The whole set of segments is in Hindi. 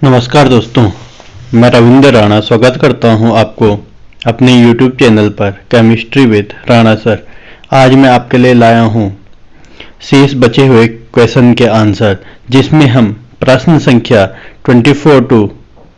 नमस्कार दोस्तों, मैं रविंद्र राणा स्वागत करता हूं आपको अपने YouTube चैनल पर केमिस्ट्री विद राणा सर। आज मैं आपके लिए लाया हूं शेष बचे हुए क्वेश्चन के आंसर, जिसमें हम प्रश्न संख्या 24 टू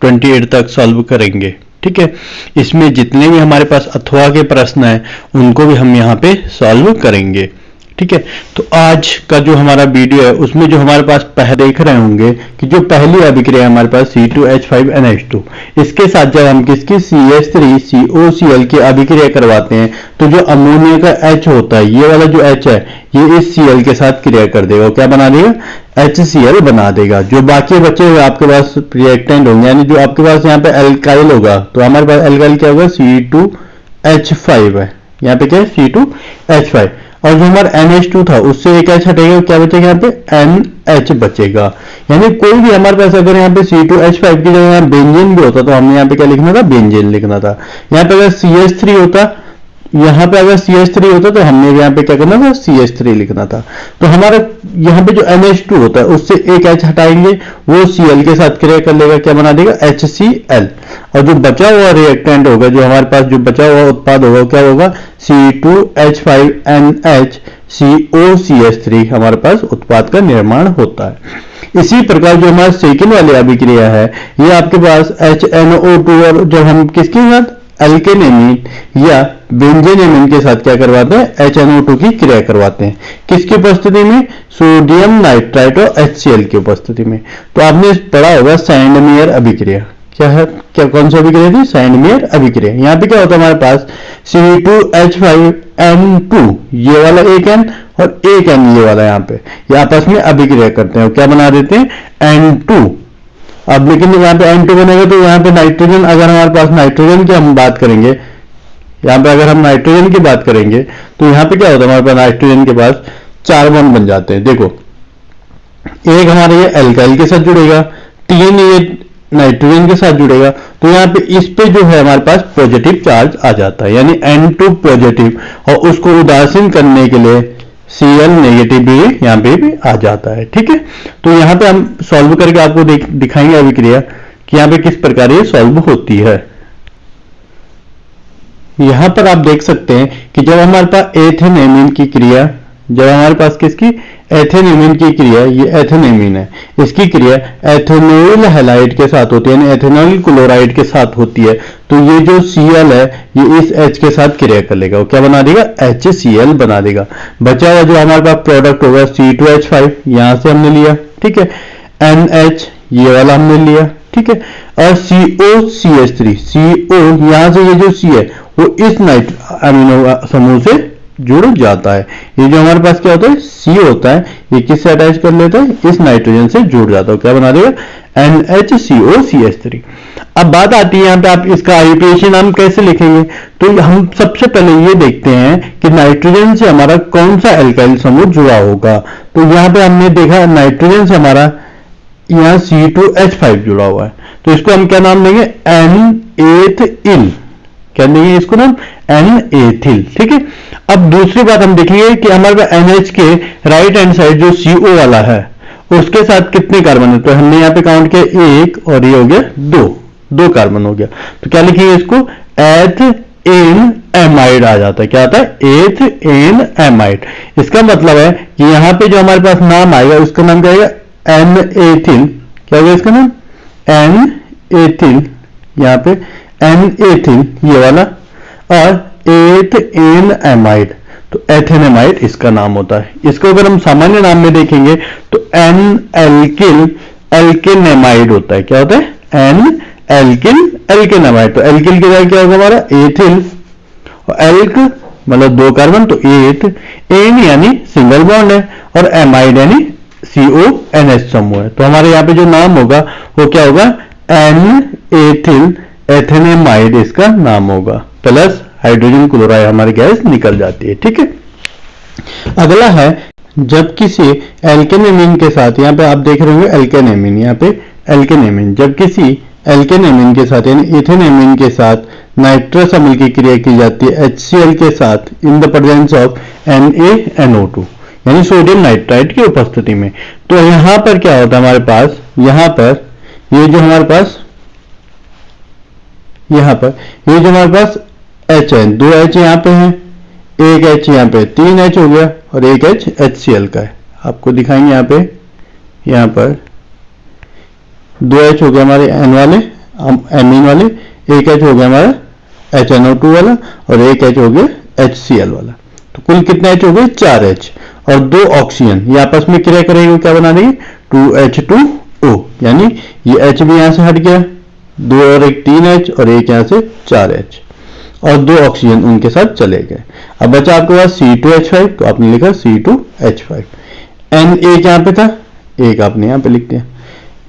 28 तक सॉल्व करेंगे। ठीक है, इसमें जितने भी हमारे पास अथवा के प्रश्न हैं उनको भी हम यहाँ पे सॉल्व करेंगे। ठीक है, तो आज का जो हमारा वीडियो है उसमें जो हमारे पास पहले देख रहे होंगे कि जो पहली अभिक्रिया हमारे पास C2H5NH2, इसके साथ जब हम किसकी CH3COCl की अभिक्रिया करवाते हैं तो जो अमोनिया का H होता है, ये वाला जो H है ये इस Cl के साथ क्रिया कर देगा, क्या बना देगा, HCl बना देगा। जो बाकी बचे हुए आपके पास रिएक्टेंट होंगे, यानी जो आपके पास यहाँ पे एल्काइल होगा तो हमारे पास एल्काइल क्या होगा, C2H5 है, यहाँ पे क्या है C2H5, और जो हमारा NH2 था उससे एक H हटेगा, क्या बचेगा यहाँ पे NH बचेगा। यानी कोई भी हमारे पास अगर यहाँ पे C2H5 की जगह यहाँ बेंजीन भी होता तो हमने यहाँ पे क्या लिखना था, बेंजीन लिखना था। यहाँ पे अगर CH3 होता, यहाँ पे अगर CH3 होता तो हमने यहाँ पे क्या करना था, CH3 लिखना था। तो हमारा यहाँ पे जो NH2 होता है उससे एक H हटाएंगे, वो Cl के साथ क्रिया कर लेगा, क्या बना देगा, HCl। और जो बचा हुआ रिएक्टेंट होगा, जो हमारे पास जो बचा हुआ उत्पाद होगा, क्या होगा, C2H5NH हमारे पास उत्पाद का निर्माण होता है। इसी प्रकार जो हमारा सेकेंड वाली अभिक्रिया है, ये आपके पास HNO2 और जब हम किसके साथ एल्केन एमीन या बेंजीन एमीन के साथ क्या करवाते हैं, HNO2 की क्रिया करवाते हैं, किसकी उपस्थिति में, सोडियम नाइट्राइट और HCl की उपस्थिति में। तो आपने पढ़ा होगा सैंडमेयर अभिक्रिया, क्या है, क्या कौन सी अभिक्रिया थी, सैंडमेयर अभिक्रिया। यहाँ पे क्या होता है हमारे पास C2H5N2, ये वाला एक N और एक N ये वाला, यहाँ पे ये आपस में अभिक्रिया करते हैं, क्या बना देते हैं, N2। अब लेकिन यहाँ पे N2 बनेगा तो यहाँ पे नाइट्रोजन, अगर हमारे पास नाइट्रोजन की हम बात करेंगे, यहाँ पे अगर हम नाइट्रोजन की बात करेंगे तो यहाँ पे क्या होता है, हमारे पास नाइट्रोजन के पास 4 बॉन्ड बन जाते हैं। देखो, एक हमारे ये एल्काइल के साथ जुड़ेगा, 3 ये नाइट्रोजन के साथ जुड़ेगा, तो यहाँ पे इस पे जो है हमारे पास पॉजिटिव चार्ज आ जाता है, यानी N2 पॉजिटिव, और उसको उदासीन करने के लिए Cl नेगेटिव भी यहाँ पे भी आ जाता है। ठीक है, तो यहाँ पे हम सॉल्व करके आपको दिखाएंगे अभिक्रिया कि यहाँ पे किस प्रकार ये सॉल्व होती है। यहाँ पर आप देख सकते हैं कि जब हमारे पास एथेन एमीन की क्रिया, जब हमारे पास किसकी, एथेन एमीन की क्रिया, ये एथेन एमीन है, इसकी क्रिया एथेनॉल हैलाइड के साथ होती है, यानी एथेनॉल क्लोराइड के साथ होती है, तो ये जो Cl है ये इस H के साथ क्रिया कर लेगा, वो क्या बना देगा, HCl बना देगा। बचा हुआ जो हमारे पास प्रोडक्ट होगा C2H5, यहां से हमने लिया, ठीक है, NH ये वाला हमने लिया, ठीक है, और COCH3, CO यहां से ये जो C है वो इस अमीनो समूह से जुड़ जाता है। ये जो हमारे पास क्या होता है, C होता है, ये किससे अटैच कर लेता है, इस नाइट्रोजन से जुड़ जाता है, क्या बना देगा, NHCOCH3। अब बात आती है यहाँ पे आप इसका आईयूपीएसी नाम कैसे लिखेंगे, तो हम सबसे पहले ये देखते हैं कि नाइट्रोजन से हमारा कौन सा एल्काइल समूह जुड़ा होगा। तो यहाँ पे हमने देखा नाइट्रोजन से हमारा यहाँ C2H5 जुड़ा हुआ है, तो इसको हम क्या नाम देंगे, N-एथिल, क्या देंगे इसको नाम, N-एथिल। ठीक है, अब दूसरी बात हम देखेंगे कि हमारे पास NH के राइट हैंड साइड जो CO वाला है उसके साथ कितने कार्बन है, तो हमने यहाँ पे काउंट किया 1 और ये हो गया 2 कार्बन हो गया, तो क्या लिखेंगे इसको, एथ-एन-एमाइड आ जाता है, क्या आता है, एथ-एन-एमाइड। इसका मतलब है कि यहाँ पे जो हमारे पास नाम आएगा उसका नाम क्या आएगा, N-एथिल, क्या होगा इसका नाम, N-एथिल, यहाँ पे N-एथिल ये वाला, और एथ-एन-एमाइड, तो एथेनेमाइड इसका नाम होता है। इसको अगर हम सामान्य नाम में देखेंगे तो N-एल्किल एल्केनेमाइड होता है, क्या होता है, N-एल्किल एल्केनेमाइड। तो एल्किल की जगह क्या होगा हमारा, एथिल, और एल्क मतलब 2 कार्बन, तो एथ, एन यानी सिंगल बॉन्ड है, और एमाइड यानी CONH समूह है। तो हमारे यहाँ पे जो नाम होगा वो क्या होगा, N-एथिल एथेनेमाइड इसका नाम होगा, प्लस हाइड्रोजन क्लोराइड हमारी गैस निकल जाती है। ठीक है, अगला है जब किसी एल्केन एमीन के साथ, यहाँ पे आप देख रहे होंगे एल्केन एमीन, यहाँ पे एल्केन एमीन, जब किसी एल्केन एमीन के साथ यानी इथेन एमीन के साथ नाइट्रस अम्ल की क्रिया की जाती है HCl के साथ in the presence of NaNO2 यानी सोडियम नाइट्राइट की उपस्थिति में, तो यहाँ पर क्या होता है हमारे पास, यहाँ पर ये जो हमारे पास यहां पर ये जो हमारे पास H है, 2 H यहाँ पे है, एक H यहाँ पे, 3 H हो गया और एक H HCl का है। आपको दिखाएंगे यहाँ पर 2 H हो गया हमारे N वाले एमीन वाले, एक H हो गया हमारा HNO2 वाला और एक H हो गया HCl वाला। तो कुल कितने H हो गए? 4 H और 2 ऑक्सीजन, ये आपस में क्रिया करेंगे, क्या बना देंगे? 2H2O, यानी ये H भी यहां से हट गया, 2 और एक 3 H और एक यहां से 4 H और 2 ऑक्सीजन उनके साथ चले गए। अब बचा आपके पास C2H5, तो आपने लिखा C2H5। N एक यहाँ पे था, एक आपने यहाँ पे लिख दिया।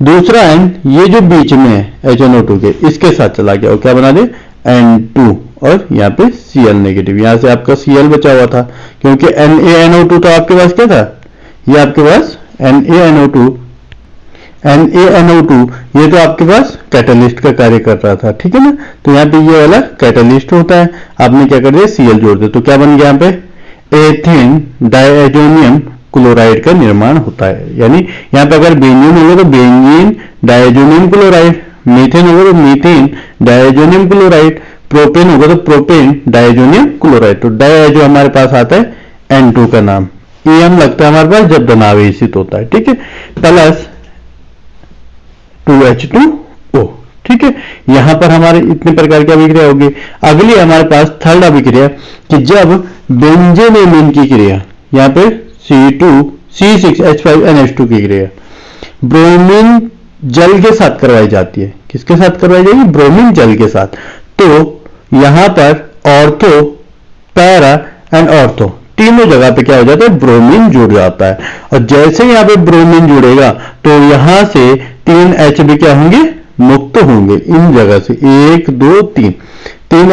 दूसरा N ये जो बीच में है HNO2 के, इसके साथ चला गया और क्या बना दे? N2 और यहाँ पे Cl नेगेटिव, यहाँ से आपका Cl बचा हुआ था क्योंकि NaNO2 तो आपके पास क्या था? ये आपके पास NaNO2 ये तो आपके पास कैटलिस्ट का कार्य कर रहा था, ठीक है ना। तो यहाँ पे ये वाला कैटलिस्ट होता है, आपने क्या कर दिया? Cl जोड़ दिया, तो क्या बन गया यहाँ पे? एथिन डायजोनियम क्लोराइड का निर्माण होता है। यानी यहाँ पे अगर बेंजीन होगा तो बेंजीन डायजोनियम क्लोराइड, मीथेन होगा तो मीथेन डायजोनियम क्लोराइड, प्रोपेन होगा तो प्रोपेन डायजोनियम क्लोराइड। तो डायजो हमारे पास आता है N2 का नाम, एम लगता है हमारे पास जब बनावे स्थित होता है, ठीक है, प्लस 2H2O, ठीक है। यहां पर हमारे इतने प्रकार की अभिक्रिया होगी। अगली हमारे पास थर्ड अभिक्रिया कि जब बेंजीन एमीन की क्रिया, यहाँ पे C6H5NH2 की क्रिया ब्रोमीन जल के साथ करवाई जाती है। किसके साथ करवाई जाएगी? ब्रोमीन जल के साथ। तो यहां पर ऑर्थो, पैरा एंड ऑर्थो तीनों जगह पे क्या हो जाता है? ब्रोमीन जुड़ जाता है। और जैसे यहाँ पे ब्रोमीन जुड़ेगा तो यहां से 3 H भी क्या होंगे? मुक्त होंगे इन जगह से, 1 2 3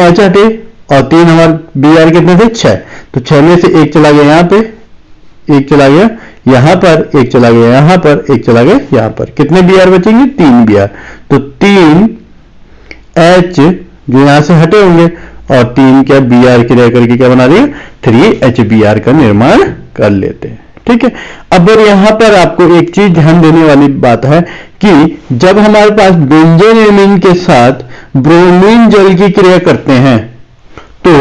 H हटे और 3 हमारे Br कितने थे? 6, तो 6 में से एक चला गया यहाँ पे, एक चला गया यहां पर, एक चला गया यहां पर, एक चला गया यहां पर। कितने Br बचेंगे? 3 Br। तो 3 H जो यहां से हटे होंगे और 3 क्या Br क्रिया करके क्या बना दिया? 3HBr का निर्माण कर लेते हैं, ठीक है। अब और यहां पर आपको एक चीज ध्यान देने वाली बात है कि जब हमारे पास बेंजीन एमीन के साथ ब्रोमीन जल की क्रिया करते हैं तो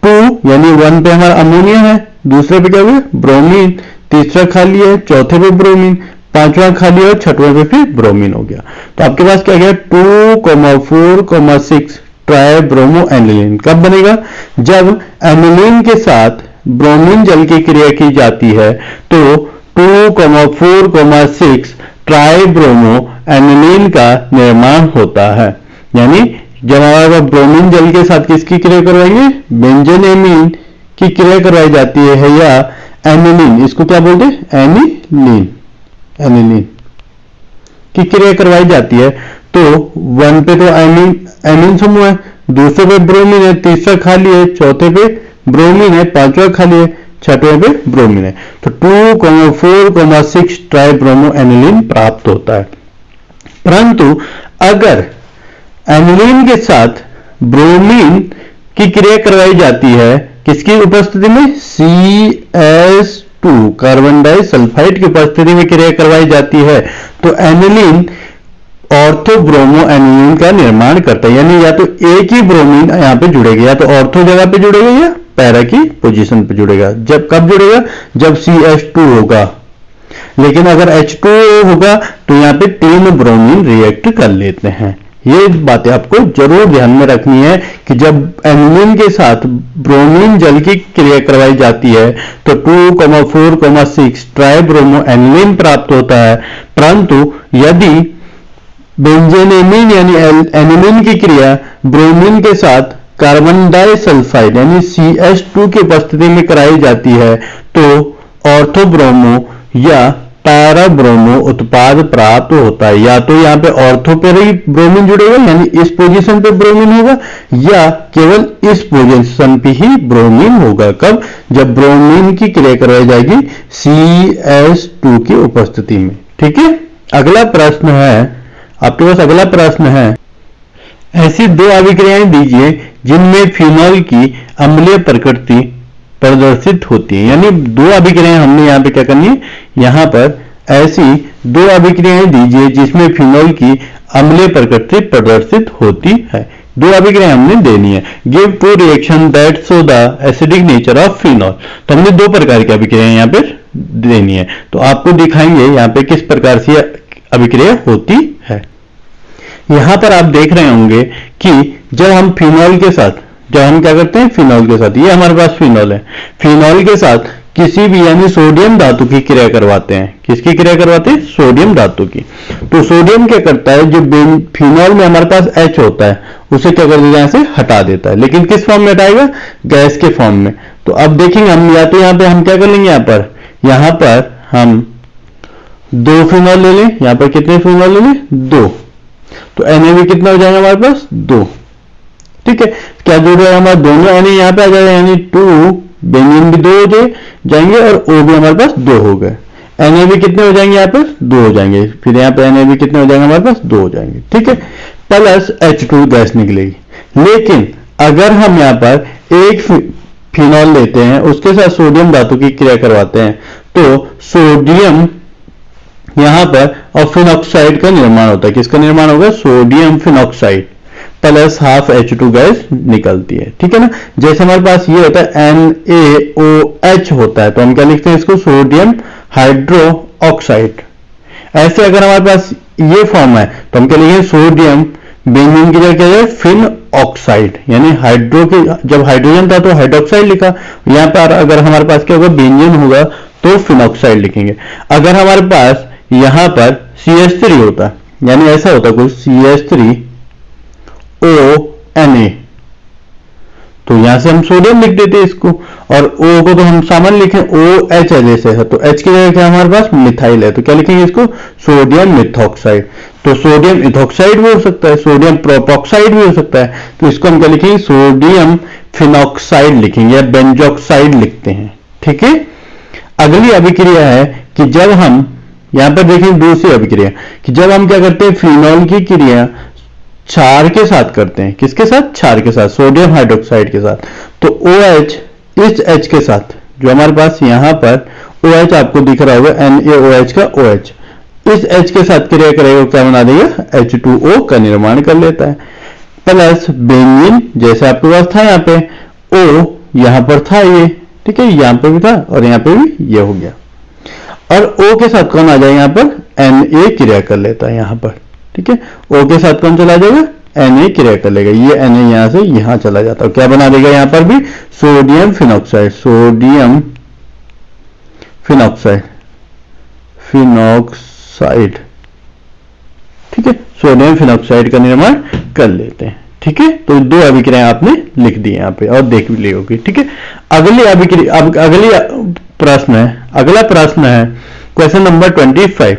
2 यानी 1 पे हमारा अमोनिया है, दूसरे पे क्या हुआ? ब्रोमीन, तीसरा खाली है, चौथे पे ब्रोमीन, पांचवा खाली है और छठवें पे फिर ब्रोमीन हो गया। तो आपके पास क्या गया? 2,4,6 ट्राई ब्रोमो एनिलीन। कब बनेगा? जब एनिलीन के साथ ब्रोमीन जल की क्रिया की जाती है तो 2,4,6 ट्राई ब्रोमो एनिलीन का निर्माण होता है। यानी जब हमारा ब्रोमीन जल के साथ किसकी क्रिया करवाएंगे? बेंजीन एमीन की क्रिया करवाई जाती है या एनिलीन, इसको क्या बोलते हैं? एनिलीन की क्रिया करवाई जाती है। तो 1 पे तो एमीन समूह है, दूसरे पे ब्रोमीन है, तीसरा खाली है, चौथे पे ब्रोमीन है, पांचवा खाली है, छठवें पे ब्रोमीन है। तो 2,4,6 ट्राई ब्रोमो एनिलीन प्राप्त होता है। परंतु अगर एनिलीन के साथ ब्रोमीन की क्रिया करवाई जाती है किसकी उपस्थिति में? CS2 कार्बन डाइसल्फाइड की उपस्थिति में क्रिया करवाई जाती है तो एनिलीन ऑर्थो ब्रोमो एनिलीन का निर्माण करता है। यानी या तो एक ही ब्रोमीन यहां पे जुड़ेगा, या तो ऑर्थो जगह पे जुड़ेगा या पैरा की पोजीशन पे जुड़ेगा। जब कब जुड़ेगा? जब CH2 होगा। लेकिन अगर H2O होगा तो यहां पे 3 ब्रोमीन रिएक्ट कर लेते हैं। ये बातें आपको जरूर ध्यान में रखनी है कि जब एनिलीन के साथ ब्रोमीन जल की क्रिया करवाई जाती है तो 2,4,6 ट्राई ब्रोमो एनिलीन प्राप्त होता है। परंतु यदि बेंजीन एमीन यानी एनिलीन की क्रिया ब्रोमीन के साथ कार्बन डाइसल्फाइड यानी CH2 की उपस्थिति में कराई जाती है तो ऑर्थो ब्रोमो या पैरा ब्रोमो उत्पाद प्राप्त होता है। या तो यहाँ पे ऑर्थो पर ही ब्रोमीन जुड़ेगा यानी इस पोजीशन पे ब्रोमीन होगा, या केवल इस पोजीशन पे ही ब्रोमीन होगा। कब? जब ब्रोमीन की क्रिया करवाई जाएगी CH2 की उपस्थिति में, ठीक है। अगला प्रश्न है आपके पास, अगला प्रश्न है ऐसी 2 अभिक्रियाएं दीजिए जिनमें फिनॉल की अम्लीय प्रकृति प्रदर्शित होती है। यानी 2 अभिक्रियाएं हमने यहाँ पे क्या करनी है? यहाँ पर ऐसी 2 अभिक्रियाएं दीजिए जिसमें फिनॉल की अम्लीय प्रकृति प्रदर्शित होती है। दो अभिक्रिया हमने देनी है। Give two reaction that show the acidic nature of phenol. तो हमने दो प्रकार की अभिक्रिया यहाँ पे देनी है, तो आपको दिखाएंगे यहाँ पे किस प्रकार से अभिक्रिया होती है। यहाँ पर आप देख रहे होंगे कि जब हम फिनॉल के साथ, जब हम क्या करते हैं फिनॉल के साथ, ये हमारे पास फिनॉल है, फिनॉल के साथ किसी भी यानी सोडियम धातु की क्रिया करवाते हैं। किसकी क्रिया करवाते हैं? सोडियम धातु की। तो सोडियम क्या करता है, जो फिनॉल में हमारे पास H होता है उसे क्या कर देता है, से हटा देता है। लेकिन किस फॉर्म में हटाएगा? गैस के फॉर्म में। तो अब देखेंगे हम, या तो यहाँ पे हम क्या कर लेंगे, यहाँ पर हम दो फिनॉल ले लें। यहाँ पर कितने फिनॉल ले लें? दो। तो NaB कितना हो जाएगा हमारे पास? दो। ठीक है, क्या जुड़ जाएगा हमारा? दोनों Na यहाँ पे आ जाएगा, यानी 2, बेंजीन भी 2 हो जाएंगे और O भी हमारे पास 2 हो गए। NaB कितने हो जाएंगे? यहाँ पर 2 हो जाएंगे। फिर यहाँ पे NaB कितने हो जाएंगे हमारे पास? 2 हो जाएंगे। ठीक है, प्लस H2 गैस निकलेगी। लेकिन अगर हम यहाँ पर एक फिनॉल लेते हैं, उसके साथ सोडियम धातु की क्रिया करवाते हैं, तो सोडियम यहाँ पर और फिनॉक्साइड का निर्माण होता है। किसका निर्माण होगा? Sodium phenoxide plus half H2 gas निकलती है। ठीक है ना। जैसे हमारे पास ये होता है NaOH होता है, तो हम क्या लिखते हैं इसको? Sodium hydro oxide. ऐसे अगर हमारे पास ये फॉर्म है तो हम क्या लिखेंगे? सोडियम बेंजीन की जगह क्या है? फिन ऑक्साइड, यानी हाइड्रो के, जब हाइड्रोजन था तो हाइड्रोक्साइड लिखा। यहाँ पर अगर हमारे पास क्या होगा? बेंजीन होगा तो फिनॉक्साइड लिखेंगे। अगर हमारे पास यहाँ पर CH3 होता, यानी ऐसा होता कुछ CH3ONa, तो यहां से हम सोडियम लिख देते इसको, और O को तो हम सामान्य लिखें OH है जैसे है, तो H की जगह क्या हमारे पास? मिथाइल है, तो क्या लिखेंगे इसको? Sodium methoxide. तो सोडियम इथॉक्साइड भी हो सकता है, सोडियम प्रोपॉक्साइड भी हो सकता है, तो इसको हम क्या लिखेंगे? सोडियम फिनॉक्साइड लिखेंगे या बेंजोक्साइड लिखते हैं। ठीक है, अगली अभिक्रिया है कि जब हम यहां पर देखें दूसरी अभिक्रिया कि जब हम क्या करते हैं? फिनॉल की क्रिया क्षार के साथ करते हैं। किसके साथ? क्षार के साथ, सोडियम हाइड्रोक्साइड के साथ। तो OH इस H के साथ, जो हमारे पास यहां पर OH आपको दिख रहा होगा, NaOH का OH, इस H के साथ क्रिया करेगा, क्या बना देगा? H2O का निर्माण कर लेता है। प्लस बेंजीन जैसे आपके पास था यहाँ पे, O यहां पर था ये, ठीक है, यहां पे भी था और यहाँ पे भी ये हो गया। और O के साथ कौन आ जाएगा? यहाँ पर Na क्रिया कर लेता है यहाँ पर। ठीक है, O के साथ कौन चला जाएगा? Na क्रिया कर लेगा। ये Na यहां से यहां चला जाता है, क्या बना देगा? यहाँ पर भी sodium phenoxide, sodium phenoxide, phenoxide. ठीक है, सोडियम फिनॉक्साइड का निर्माण कर लेते हैं। ठीक है, तो दो अभिक्रियाएं आपने लिख दी यहाँ पे और देख भी ली होगी। ठीक है, अगली अभिक्रिया, अब अगला प्रश्न है क्वेश्चन नंबर 25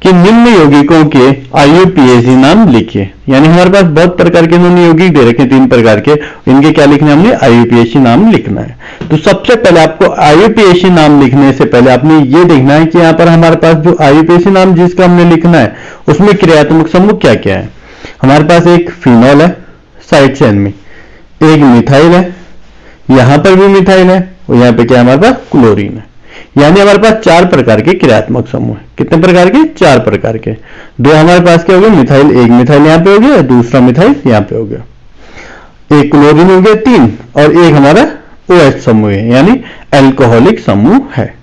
कि निम्न यौगिकों के IUPAC नाम लिखिए। यानी हमारे पास बहुत प्रकार के इन्होंने यौगिक दे रखे, 3 प्रकार के, इनके क्या लिखना है? हमने IUPAC नाम लिखना है। तो सबसे पहले आपको IUPAC नाम लिखने से पहले आपने ये देखना है कि यहाँ पर हमारे पास जो IUPAC नाम जिसका हमने लिखना है उसमें क्रियात्मक समूह क्या क्या है। हमारे पास एक फिनॉल है साइड चेन में, एक मिथाइल है, यहां पर भी मिथाइल है, और यहाँ पे क्या हमारे पास? क्लोरीन है। यानी हमारे पास 4 प्रकार के क्रियात्मक समूह है। कितने प्रकार के? 4 प्रकार के। दो हमारे पास क्या हो गया? मिथाइल, एक मिथाइल यहाँ पे हो गया, दूसरा मिथाइल यहाँ पे हो गया, एक क्लोरीन हो गया 3, और एक हमारा OH समूह है, यानी एल्कोहलिक समूह है।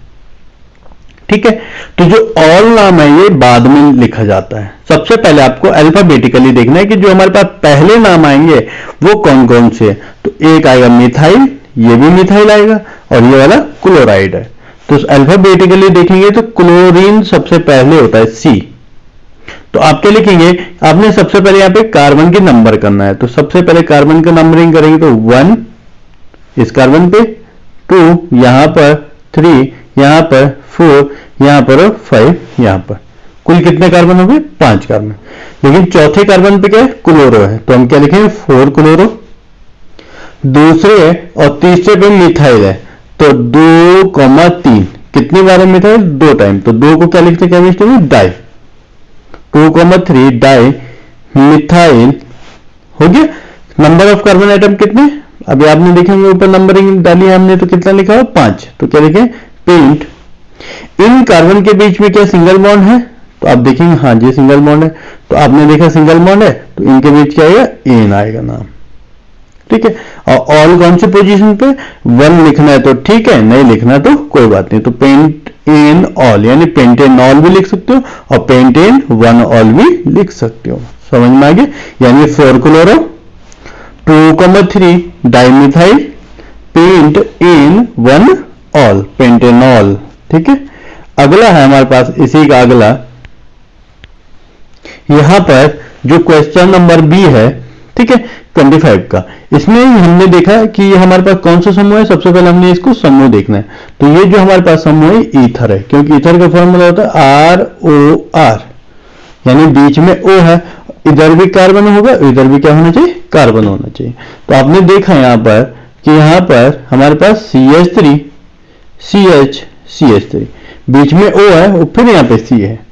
ठीक है, तो जो ऑल नाम है ये बाद में लिखा जाता है। सबसे पहले आपको अल्फाबेटिकली देखना है कि जो हमारे पास पहले नाम आएंगे वो कौन कौन से है। तो एक आएगा मिथाइल, ये भी मिथाइल आएगा, और ये वाला क्लोराइड है। तो अल्फाबेटिकली देखेंगे तो क्लोरीन सबसे पहले होता है C। तो आप क्या लिखेंगे? आपने सबसे पहले यहाँ पे कार्बन के नंबर करना है, तो सबसे पहले कार्बन का नंबरिंग करेंगे तो 1 इस कार्बन पे, 2 यहां पर, 3 यहां पर, 4 यहां पर और 5 यहां पर। कुल कितने कार्बन हो गए? 5 कार्बन। लेकिन चौथे कार्बन पे क्या है? क्लोरो है, तो हम क्या लिखेंगे? 4 क्लोरो। दूसरे और तीसरे पे मिथाइल है, तो 2,3 कितनी बार है मिथाइल? 2 टाइम, तो 2 को क्या लिखते हैं केमिस्ट्री में? डाई। 2,3 डाई मिथाइल हो गया। नंबर ऑफ कार्बन आइटम कितने? अभी आपने देखेंगे ऊपर नंबरिंग डाली है हमने, तो कितना लिखा है? 5। तो क्या लिखे? पेंट। इन कार्बन के बीच में क्या सिंगल बॉन्ड है? तो तो आप देखेंगे हाँ जी सिंगल बॉन्ड है, तो आपने देखा सिंगल बॉन्ड है तो इनके बीच क्या आएगा, एन आएगा नाम, ठीक है। और ऑल कौन सी पोजीशन पे, 1 लिखना है तो ठीक है, नहीं लिखना तो कोई बात नहीं। तो पेंट इन ऑल यानी पेंट इन ऑल भी लिख सकते हो और पेंट इन 1 ऑल भी लिख सकते हो, समझ में आ गया। यानी 4 chloro 2,3 dimethyl pentan 1 ol, pentan ol, ठीक है। अगला है हमारे पास इसी का अगला, यहां पर जो क्वेश्चन नंबर बी है, ठीक है, 25 का, इसमें हमने देखा कि ये हमारे पास कौन सा समूह है। सबसे पहले हमने इसको समूह देखना है, तो ये जो हमारे पास समूह है ईथर है, क्योंकि ईथर का फॉर्मूला होता है ROR, यानी बीच में O है, इधर भी कार्बन होगा, इधर भी क्या होना चाहिए, कार्बन होना चाहिए। तो आपने देखा यहां पर कि यहां पर हमारे पास CH3 CH CH3, बीच में O है और फिर यहां पे C है।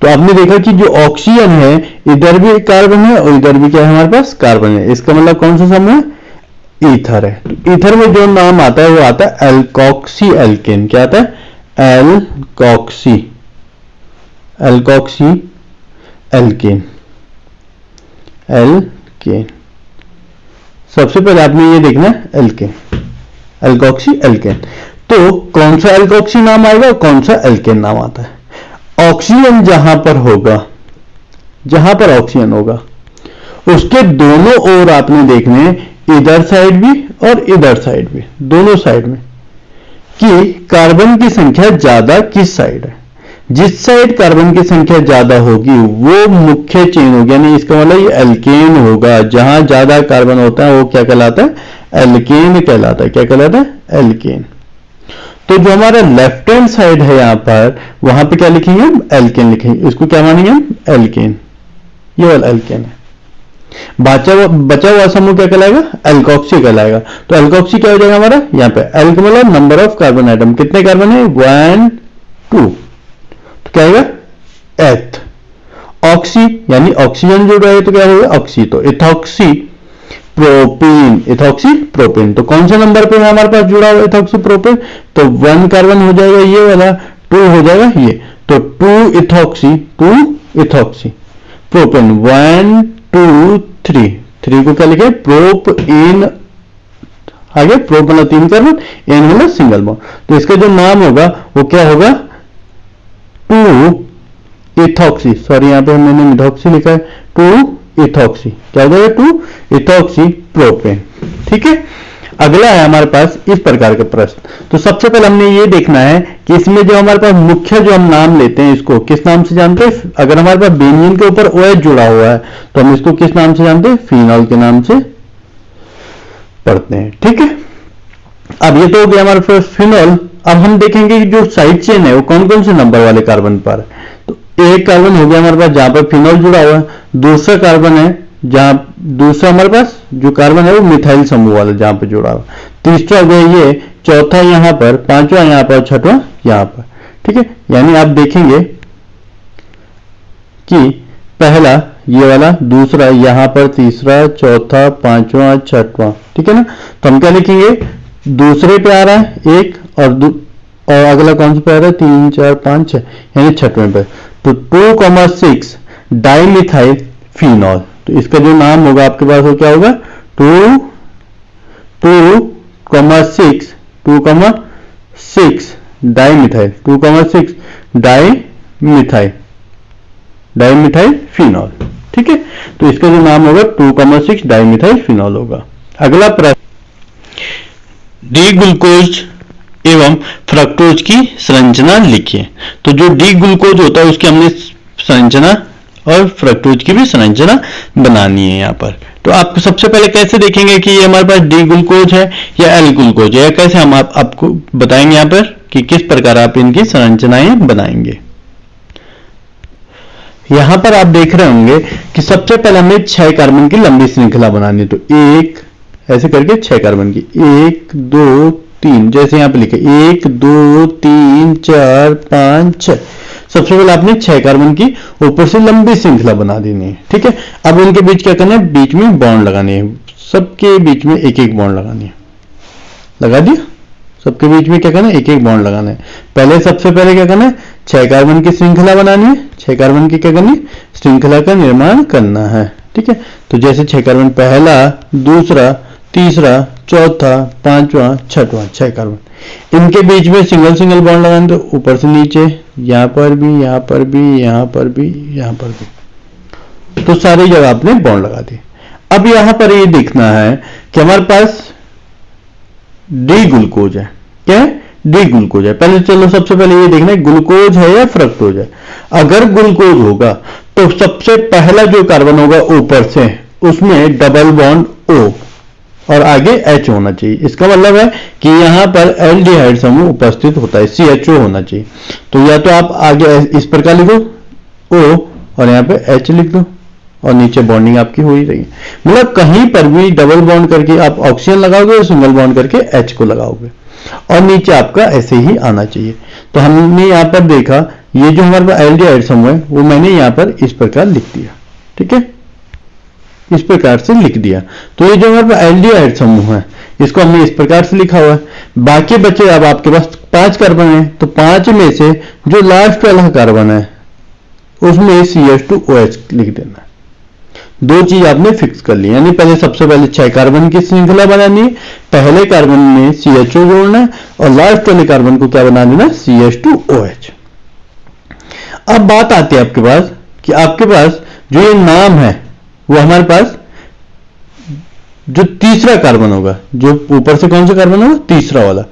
तो आपने देखा कि जो ऑक्सीजन है इधर भी कार्बन है और इधर भी क्या है हमारे पास, कार्बन है। इसका मतलब कौन सा समूह है, ईथर है। तो ईथर में जो नाम आता है वो आता है एल्कोक्सी एल्केन। क्या आता है, एल्कोक्सी एल्कोक्सी एल्केन एल्केन। सबसे पहले आपने ये देखना है एल्केन, एल्कोक्सी एल्केन। तो कौन सा एल्कोक्सी नाम आएगा, कौन सा एल्केन नाम आता है। ऑक्सीजन जहां पर होगा, जहां पर ऑक्सीजन होगा उसके दोनों ओर आपने देखने, इधर साइड भी और इधर साइड भी, दोनों साइड में, कि कार्बन की संख्या ज्यादा किस साइड है। जिस साइड कार्बन की संख्या ज्यादा होगी वो मुख्य चेन होगी, यानी इसका मतलब ये एल्केन होगा। जहां ज्यादा कार्बन होता है वो क्या कहलाता है, एल्केन कहलाता है। क्या कहलाता है, एल्केन। तो जो हमारा लेफ्ट हैंड साइड है यहां पर, वहां पे क्या लिखेंगे हम, एल्केन लिखेंगे। इसको क्या मानेंगे हम, एल्केन, ये वाला एल्केन है। बचा हुआ समूह क्या कहलाएगा, एल्कोक्सी कहलाएगा। तो एल्कोक्सी क्या हो जाएगा हमारा, यहाँ पे एल का मतलब नंबर ऑफ कार्बन आइटम, कितने कार्बन है, 1 2, तो क्या आएगा, एथ। ऑक्सी यानी ऑक्सीजन जुड़ रहा है तो क्या होगा, ऑक्सी, तो इथॉक्सी प्रोपेन, इथॉक्सी प्रोपेन। तो कौन से नंबर पे है हमारे पास जुड़ा हुआ इथॉक्सी प्रोपेन, तो 1 कार्बन हो जाएगा ये वाला, 2 हो जाएगा ये, तो 2 इथॉक्सी प्रोपेन, 1 2 3, 3 को क्या लिखे, प्रोप इन, आगे प्रोप मतलब 3 कार्बन, एन मतलब सिंगल बॉन्ड। तो इसका जो नाम होगा वो क्या होगा, 2 इथॉक्सी, सॉरी यहां पे मैंने मिथॉक्सी लिखा है, 2 इथॉक्सी, क्या हो जाएगा, 2 इथॉक्सी प्रोपेन, ठीक है। अगला है हमारे पास इस प्रकार के प्रश्न। तो सबसे पहले हमने ये देखना है कि इसमें जो हमारे पास मुख्य जो हम नाम लेते हैं इसको किस नाम से जानते हैं। अगर हमारे पास बेंजीन के ऊपर OH जुड़ा हुआ है तो हम इसको किस नाम से जानते हैं, फिनॉल के नाम से पढ़ते हैं, ठीक है। अब ये तो हो गया हमारे पास फिनॉल। अब हम देखेंगे कि जो साइड चेन है वो कौन कौन से नंबर वाले कार्बन पर है। तो एक कार्बन हो गया हमारे पास जहां पर फिनॉल जुड़ा हुआ है, दूसरा कार्बन है जहां, दूसरा हमारे पास जो कार्बन है वो मिथाइल समूह वाला जहां पर जुड़ा हुआ, तीसरा हो गया ये, चौथा यहां पर, पांचवा यहां पर, छठवां यहां पर, ठीक है। यानी आप देखेंगे कि पहला ये वाला, दूसरा यहां पर, तीसरा, चौथा, पांचवा, छठवां, ठीक है ना। तो हम क्या लिखेंगे, दूसरे पे आ रहा है एक, और अगला कौन सा पे आ रहा है, 3 4 5 6, यानी छठवें पे। तो 2,6 डाइमिथाइल फिनॉल। तो इसका जो नाम होगा आपके पास वो क्या होगा, 2,6 डाइमिथाइल, 2,6 डाइमिथाइल फिनॉल, ठीक है। तो इसका जो नाम होगा 2,6 डाइमिथाइल फिनॉल होगा। अगला प्रश्न, डी ग्लूकोज एवं फ्रक्टोज की संरचना लिखिए। तो जो डी ग्लूकोज होता है उसकी हमने संरचना और फ्रक्टोज की भी संरचना बनानी है यहाँ पर। तो आप सबसे पहले कैसे देखेंगे कि ये हमारे पास डी ग्लूकोज है या एल ग्लूकोज है, या कैसे हम आपको बताएंगे यहाँ पर कि किस प्रकार आप इनकी संरचनाएं बनाएंगे। यहां पर आप देख रहे होंगे कि सबसे पहले हमें 6 कार्बन की लंबी श्रृंखला बनानी है। तो एक ऐसे करके 6 कार्बन की, 1 2 3, जैसे यहां पे लिखे 1 2 3 4 5 6। सबसे पहले आपने 6 कार्बन की ऊपर से लंबी श्रृंखला बना देनी है, ठीक है। अब उनके बीच क्या करना है, बीच में बॉन्ड लगाने हैं, सबके बीच में एक एक बॉन्ड लगानी है। लगा दिया, सबके बीच में क्या करना है, एक एक बॉन्ड लगाना है। पहले सबसे पहले क्या करना है, 6 कार्बन की श्रृंखला बनानी है। 6 कार्बन की क्या करनी है, श्रृंखला का निर्माण करना है। ठीक है, तो जैसे 6 कार्बन, पहला, दूसरा, तीसरा, चौथा, पांचवा, छठवां, 6 कार्बन, इनके बीच में सिंगल सिंगल बॉन्ड लगाना। तो ऊपर से नीचे, यहां पर भी, यहां पर भी, यहां पर भी, यहां पर भी, तो सारी जगह आपने बॉन्ड लगा दिए। अब यहां पर ये देखना है कि हमारे पास डी ग्लूकोज है। क्या है, डी ग्लूकोज है। पहले चलो सबसे पहले ये देखना है ग्लूकोज है या फ्रक्टोज है। अगर ग्लूकोज होगा तो सबसे पहला जो कार्बन होगा ऊपर से, उसमें डबल बॉन्ड O और आगे H होना चाहिए। इसका मतलब है कि यहां पर एल्डिहाइड समूह उपस्थित होता है, CHO होना चाहिए। तो या तो आप आगे इस प्रकार लिखो O और यहां पे H लिख दो और नीचे बॉन्डिंग आपकी हो ही रही है। मतलब कहीं पर भी डबल बॉन्ड करके आप ऑक्सीजन लगाओगे और सिंगल बॉन्ड करके H को लगाओगे और नीचे आपका ऐसे ही आना चाहिए। तो हमने यहां पर देखा, ये जो हमारे पास एल्डिहाइड समूह है वो मैंने यहां पर इस प्रकार लिख दिया। ठीक है, इस प्रकार से लिख दिया। तो ये जो हमारे पास एल्डिहाइड समूह है इसको हमने इस प्रकार से लिखा हुआ है। बाकी बचे, अब आपके पास 5 कार्बन है, तो 5 में से जो लास्ट वाला कार्बन है उसमें CH2OH लिख देना है। 2 चीज आपने फिक्स कर ली, यानी पहले सबसे पहले 6 कार्बन की श्रृंखला बनानी है, पहले कार्बन में CHO जोड़ना है और लास्ट वाले कार्बन को क्या बना देना, CH2OH। अब बात आती है आपके पास कि आपके पास जो ये नाम है वो हमारे पास जो तीसरा कार्बन होगा, जो ऊपर से कौन सा कार्बन होगा, तीसरा वाला,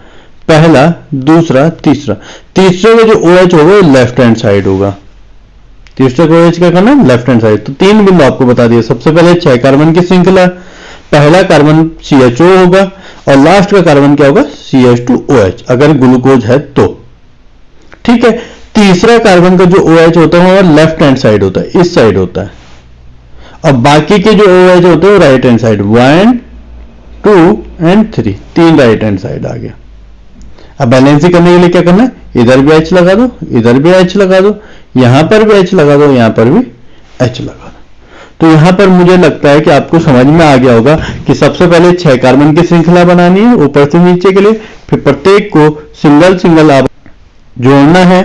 पहला, दूसरा, तीसरा, तीसरे में जो OH होगा वो लेफ्ट हैंड साइड होगा। तीसरा को OH क्या करना है, लेफ्ट हैंड साइड। तो 3 बिंदु आपको बता दिए। सबसे पहले 6 कार्बन की श्रृंखला, पहला कार्बन CHO होगा और लास्ट का कार्बन क्या होगा, CH2OH, अगर ग्लूकोज है तो। ठीक है, तीसरा कार्बन का जो OH होता है वो लेफ्ट हैंड साइड होता है, इस साइड होता है, और बाकी के जो OH होते हैं वो right hand side, 1, 2 and 3, 3 right hand side आ गया। अब बैलेंसिंग करने के लिए क्या करना है, इधर भी H लगा दो, इधर भी H लगा दो, यहां पर भी H लगा दो, यहां पर भी H लगा दो। तो यहां पर मुझे लगता है कि आपको समझ में आ गया होगा कि सबसे पहले 6 कार्बन की श्रृंखला बनानी है ऊपर से नीचे के लिए, फिर प्रत्येक को सिंगल सिंगल आप जोड़ना है।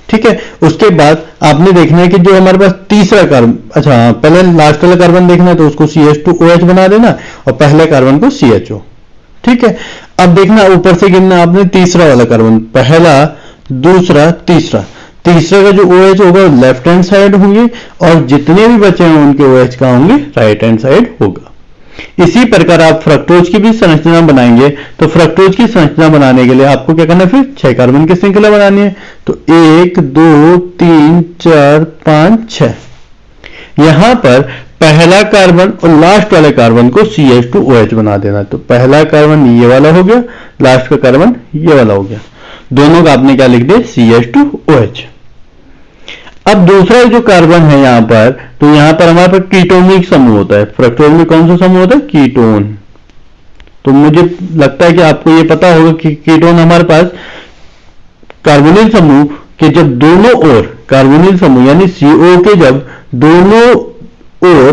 ठीक है, उसके बाद आपने देखना है कि जो हमारे पास तीसरा कार्बन, अच्छा पहले लास्ट वाला कार्बन देखना है तो उसको CH2OH बना देना और पहले कार्बन को CHO। ठीक है, अब देखना ऊपर से गिनना आपने तीसरा वाला कार्बन, पहला, दूसरा, तीसरा, तीसरा का जो OH होगा लेफ्ट हैंड साइड होंगे और जितने भी बचे हैं उनके OH का होंगे राइट हैंड साइड होगा। इसी प्रकार आप फ्रक्टोज की भी संरचना बनाएंगे। तो फ्रक्टोज की संरचना बनाने के लिए आपको क्या करना है, फिर 6 कार्बन की श्रृंखला बनानी है। तो 1, 2, 3, 4, 5, 6, यहां पर पहला कार्बन और लास्ट वाले कार्बन को CH2OH बना देना। तो पहला कार्बन ये वाला हो गया, लास्ट का कार्बन ये वाला हो गया, दोनों का आपने क्या लिख दिया, CH2OH। अब दूसरा जो कार्बन है यहां पर, तो यहां पर हमारे पास कीटोनिक समूह होता है। फ्रक्टोज में कौन सा समूह होता है, कीटोन। तो मुझे लगता है कि आपको ये पता होगा कि कीटोन हमारे पास कार्बोनिल समूह के जब दोनों ओर, कार्बोनिल समूह यानी CO के जब दोनों ओर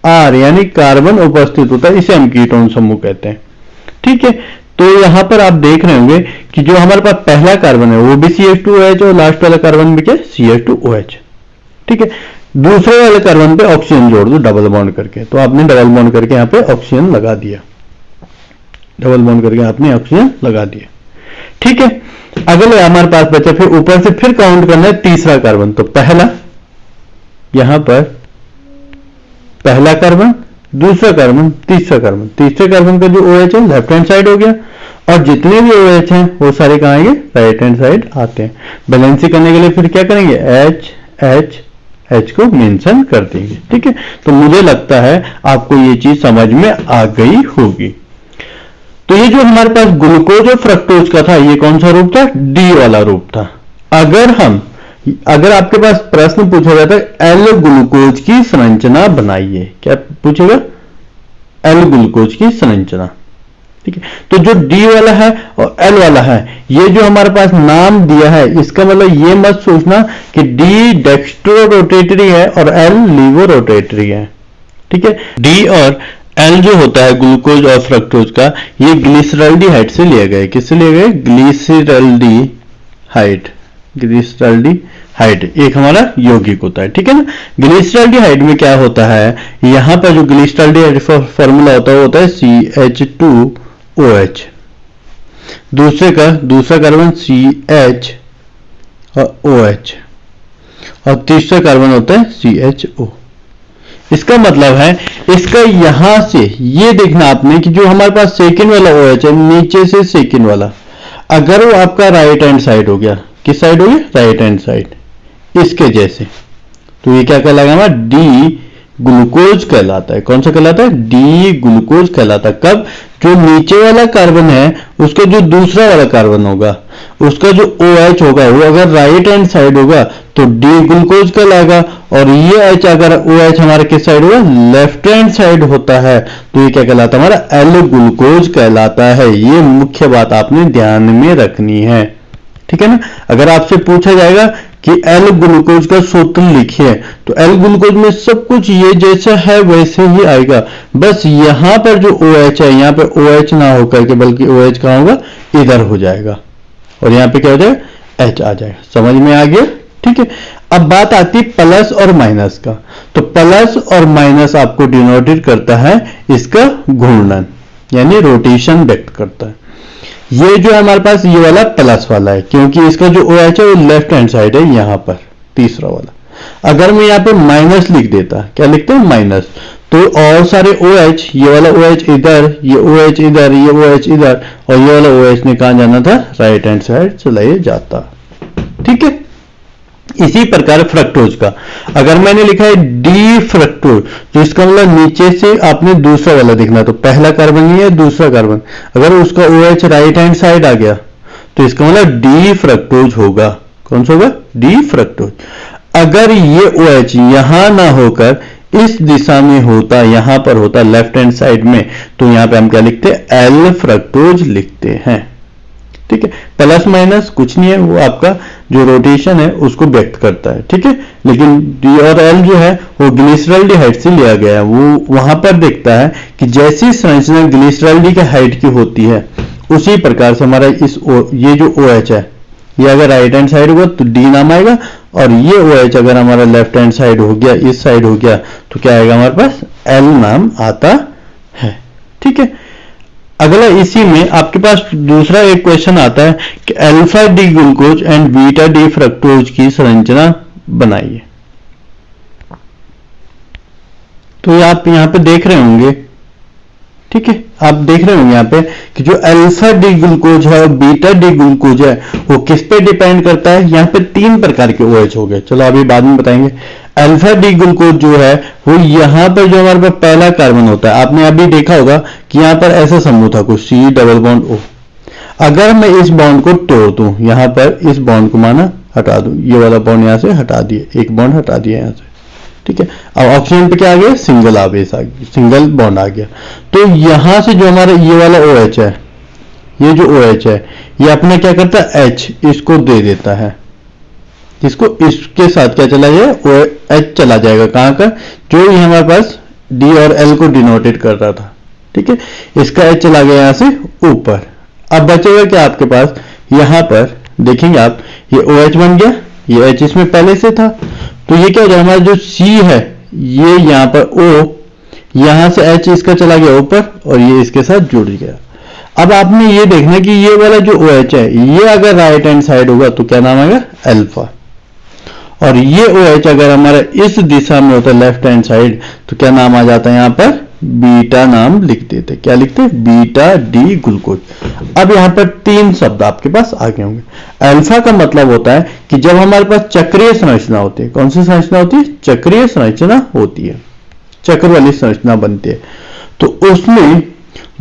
R यानी कार्बन उपस्थित होता है, इसे हम कीटोन समूह कहते हैं। ठीक है, तो यहां पर आप देख रहे होंगे कि जो हमारे पास पहला कार्बन है वो भी CH2OH और लास्ट वाला कार्बन भी क्या, CH2OH। ठीक है, दूसरे वाले कार्बन पे ऑक्सीजन जोड़ दो डबल बॉन्ड करके। तो आपने डबल बॉन्ड करके यहां पे ऑक्सीजन लगा दिया, डबल बॉन्ड करके आपने ऑक्सीजन लगा दिया। ठीक है, अगले हमारे पास बचा फिर ऊपर से फिर काउंट करना है तीसरा कार्बन। तो पहला, यहां पर पहला कार्बन, दूसरा कार्बन, तीसरा कार्बन, तीसरे कार्बन का जो OH है लेफ्ट हैंड साइड हो गया और जितने भी OH हैं वो सारे कहां आएंगे, राइट हैंड साइड आते हैं। बैलेंसिंग करने के लिए फिर क्या करेंगे, H को मेंशन कर देंगे। ठीक है, तो मुझे लगता है आपको ये चीज समझ में आ गई होगी। तो ये जो हमारे पास ग्लूकोज और फ्रक्टोज का था, ये कौन सा रूप था, D वाला रूप था। अगर आपके पास प्रश्न पूछा जाता है L ग्लूकोज की संरचना बनाइए, क्या पूछेगा, L ग्लूकोज की संरचना। ठीक है, तो जो D वाला है और L वाला है, ये जो हमारे पास नाम दिया है, इसका मतलब ये मत सोचना कि D डेक्स्ट्रो रोटेटरी है और L लीवो रोटेटरी है। ठीक है, D और एल जो होता है ग्लूकोज और फ्रक्टोज का, ये ग्लिसरल्डिहाइड से लिया गया है। किससे लिया गया है? ग्लिसरल्डिहाइड। ग्लिसरल्डिहाइड एक हमारा यौगिक होता है, ठीक है ना। ग्लिसरल्डिहाइड में क्या होता है, यहां पर जो ग्लिसरल्डिहाइड फॉर्मूला होता है वो होता है CH2OH, दूसरा कार्बन CH और OH, और तीसरा कार्बन होता है CHO। इसका मतलब है, इसका यहां से ये देखना आपने कि जो हमारे पास सेकंड वाला OH है, नीचे से सेकंड वाला, अगर वो आपका राइट हैंड साइड हो गया, किस साइड हो गया? राइट हैंड साइड, इसके जैसे, तो ये क्या कहलाएगा हमारा? डी ग्लूकोज कहलाता है। कौन सा कहलाता है? डी ग्लूकोज कहलाता है। कब? जो नीचे वाला कार्बन है उसका जो दूसरा वाला कार्बन होगा, उसका जो OH होगा वो अगर राइट हैंड साइड होगा तो डी ग्लूकोज कहलाएगा, और ये H अगर OH हमारे किस साइड होगा? लेफ्ट हैंड साइड होता है, तो ये क्या कहलाता है? हमारा एल ग्लूकोज कहलाता है। ये मुख्य बात आपने ध्यान में रखनी है, ठीक है ना। अगर आपसे पूछा जाएगा कि एल ग्लूकोज का सूत्र लिखिए, तो एल ग्लूकोज में सब कुछ ये जैसा है वैसे ही आएगा, बस यहां पर जो OH है, यहां पे OH ना होकर के बल्कि OH कहां होगा? इधर हो जाएगा, और यहां पे क्या हो जाएगा? H आ जाएगा। समझ में आ गया? ठीक है। अब बात आती है प्लस और माइनस का, तो प्लस और माइनस आपको डिनोटेड करता है इसका घूर्णन, यानी रोटेशन व्यक्त करता है। ये जो हमारे पास ये वाला प्लस वाला है, क्योंकि इसका जो OH है वो लेफ्ट हैंड साइड है यहां पर, तीसरा वाला। अगर मैं यहाँ पे माइनस लिख देता, क्या लिखते हैं? माइनस, तो और सारे OH, ये वाला OH इधर, ये OH इधर, ये OH इधर, और ये वाला OH ने कहां जाना था? राइट हैंड साइड चला जाता, ठीक है। इसी प्रकार फ्रक्टोज का, अगर मैंने लिखा है डी फ्रक्टोज, तो इसका मतलब नीचे से आपने दूसरा वाला देखना, तो पहला कार्बन ही है, दूसरा कार्बन, अगर उसका OH राइट हैंड साइड आ गया तो इसका मतलब डी फ्रक्टोज होगा। कौन सा होगा? D fructose. अगर ये OH यहां ना होकर इस दिशा में होता, यहां पर होता लेफ्ट हैंड साइड में, तो यहां पे हम क्या लिखते हैं? एल फ्रक्टोज लिखते हैं, ठीक है। प्लस माइनस कुछ नहीं है, वो आपका जो रोटेशन है उसको व्यक्त करता है, ठीक है। लेकिन डी और एल जो है वो ग्लिसरल्डिहाइड से लिया गया है, वो वहां पर देखता है कि जैसी संरचना ग्लिसरल्डिहाइड की होती है उसी प्रकार से हमारा ये जो OH है, ये अगर राइट हैंड साइड होगा तो डी नाम आएगा, और ये OH अगर हमारा लेफ्ट हैंड साइड हो गया, इस साइड हो गया, तो क्या आएगा हमारे पास? एल नाम आता है, ठीक है। अगला इसी में आपके पास दूसरा एक क्वेश्चन आता है कि alpha D glucose and beta D fructose की संरचना बनाइए। तो आप यहां पे देख रहे होंगे, ठीक है, आप देख रहे होंगे यहां पे कि जो अल्फा डी ग्लूकोज है और बीटा डी ग्लूकोज है वो किस पे डिपेंड करता है? यहां पे 3 प्रकार के OH हो गए, चलो अभी बाद में बताएंगे। अल्फा डी ग्लूकोज जो है वो यहां पर जो हमारे पास पहला कार्बन होता है, आपने अभी देखा होगा कि यहां पर ऐसा समूह था कुछ C डबल बॉन्ड O। अगर मैं इस बॉन्ड को तोड़ दूं, यहां पर इस बॉन्ड को माना हटा दूं, ये वाला बॉन्ड यहां से हटा दिए, एक बॉन्ड हटा दिया यहां से, ठीक है। अब ऑक्सीजन पे क्या आ गया? सिंगल आवेश आ गया, सिंगल बॉन्ड आ गया। तो यहां से जो हमारा ये वाला OH है, ये जो OH है, ये अपना क्या करता है? H इसको दे देता है, इसको इसके साथ क्या चला जाएगा? H चला जाएगा, कहां का? जो ये हमारे पास D और L को डिनोटेड कर रहा था, ठीक है। इसका H चला गया यहां से ऊपर। अब बचेगा क्या आपके पास? यहां पर देखेंगे आप, ये OH बन गया, ये H इसमें पहले से था, तो ये क्या हो जाएगा? हमारा जो C है ये यहां पर O, यहां से H इसका चला गया ऊपर, और ये इसके साथ जुड़ गया। अब आपने ये देखना कि ये वाला जो OH है, ये अगर राइट हैंड साइड होगा तो क्या नाम आएगा? अल्फा, और ये OH अगर हमारा इस दिशा में होता है लेफ्ट हैंड साइड, तो क्या नाम आ जाता है? यहां पर बीटा नाम लिख देते। क्या लिखते हैं? Beta D glucose. अब यहां पर 3 शब्द आपके पास आगे होंगे। अल्फा का मतलब होता है कि जब हमारे पास चक्रीय संरचना होती है, कौन सी संरचना होती है? चक्रीय संरचना होती है, चक्र वाली संरचना बनती है, तो उसमें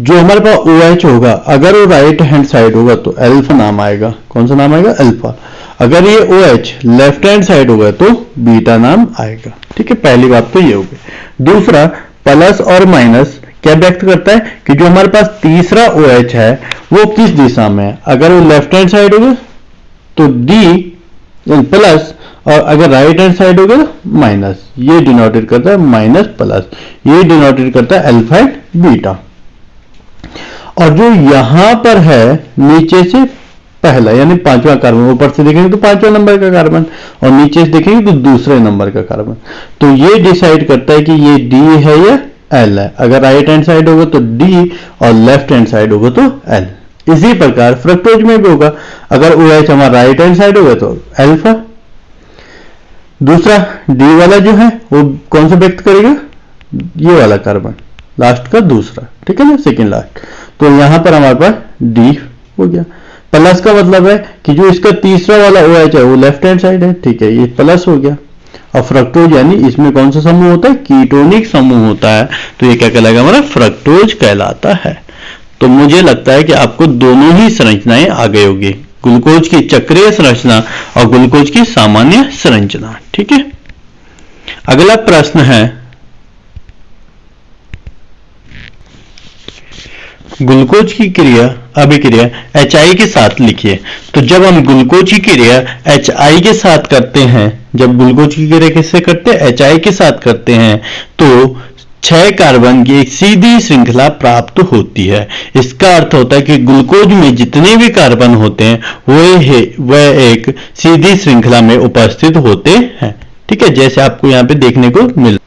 जो हमारे पास OH होगा, अगर वो राइट हैंड साइड होगा तो अल्फा नाम आएगा। कौन सा नाम आएगा? अल्फा। अगर ये OH लेफ्ट हैंड साइड होगा तो बीटा नाम आएगा, ठीक है। पहली बात तो ये हो गई। दूसरा, प्लस और माइनस क्या व्यक्त करता है कि जो हमारे पास तीसरा OH है वो किस दिशा में है? अगर वो लेफ्ट हैंड साइड होगा तो D प्लस, और अगर राइट हैंड साइड होगा तो माइनस, ये डिनोटेट करता है माइनस प्लस, ये डिनोटेट करता है अल्फा एंड बीटा। और जो यहां पर है नीचे से पहला यानी पांचवा कार्बन, ऊपर से देखेंगे तो पांचवा नंबर का कार्बन और नीचे से देखेंगे तो दूसरे नंबर का कार्बन, तो ये डिसाइड करता है कि ये डी है या एल है। अगर राइट हैंड साइड होगा तो डी और लेफ्ट हैंड साइड होगा तो एल। इसी प्रकार फ्रक्टोज में भी होगा, अगर OH हमारा राइट हैंड साइड होगा तो अल्फा, दूसरा डी वाला जो है वो कौन सा व्यक्त करेगा, ये वाला कार्बन लास्ट का दूसरा, ठीक है ना, सेकेंड लास्ट। तो यहां पर हमारे पास डी हो गया। प्लस का मतलब है कि जो इसका तीसरा वाला OH है वो लेफ्ट हैंड साइड है, ठीक है, ये प्लस हो गया। और फ्रक्टोज यानी इसमें कौन सा समूह होता है, कीटोनिक समूह होता है, तो ये क्या कहलाएगा हमारा फ्रक्टोज कहलाता है। तो मुझे लगता है कि आपको दोनों ही संरचनाएं आ गई होगी, ग्लूकोज की चक्रीय संरचना और ग्लूकोज की सामान्य संरचना, ठीक है। अगला प्रश्न है, ग्लूकोज की क्रिया अभिक्रिया HI के साथ लिखिए। तो जब हम ग्लूकोज की क्रिया HI के साथ करते हैं, जब ग्लूकोज की क्रिया किससे करते हैं, HI के साथ करते हैं, तो 6 कार्बन की एक सीधी श्रृंखला प्राप्त होती है। इसका अर्थ होता है कि ग्लूकोज में जितने भी कार्बन होते हैं वह एक सीधी श्रृंखला में उपस्थित होते हैं, ठीक है, जैसे आपको यहाँ पे देखने को मिल,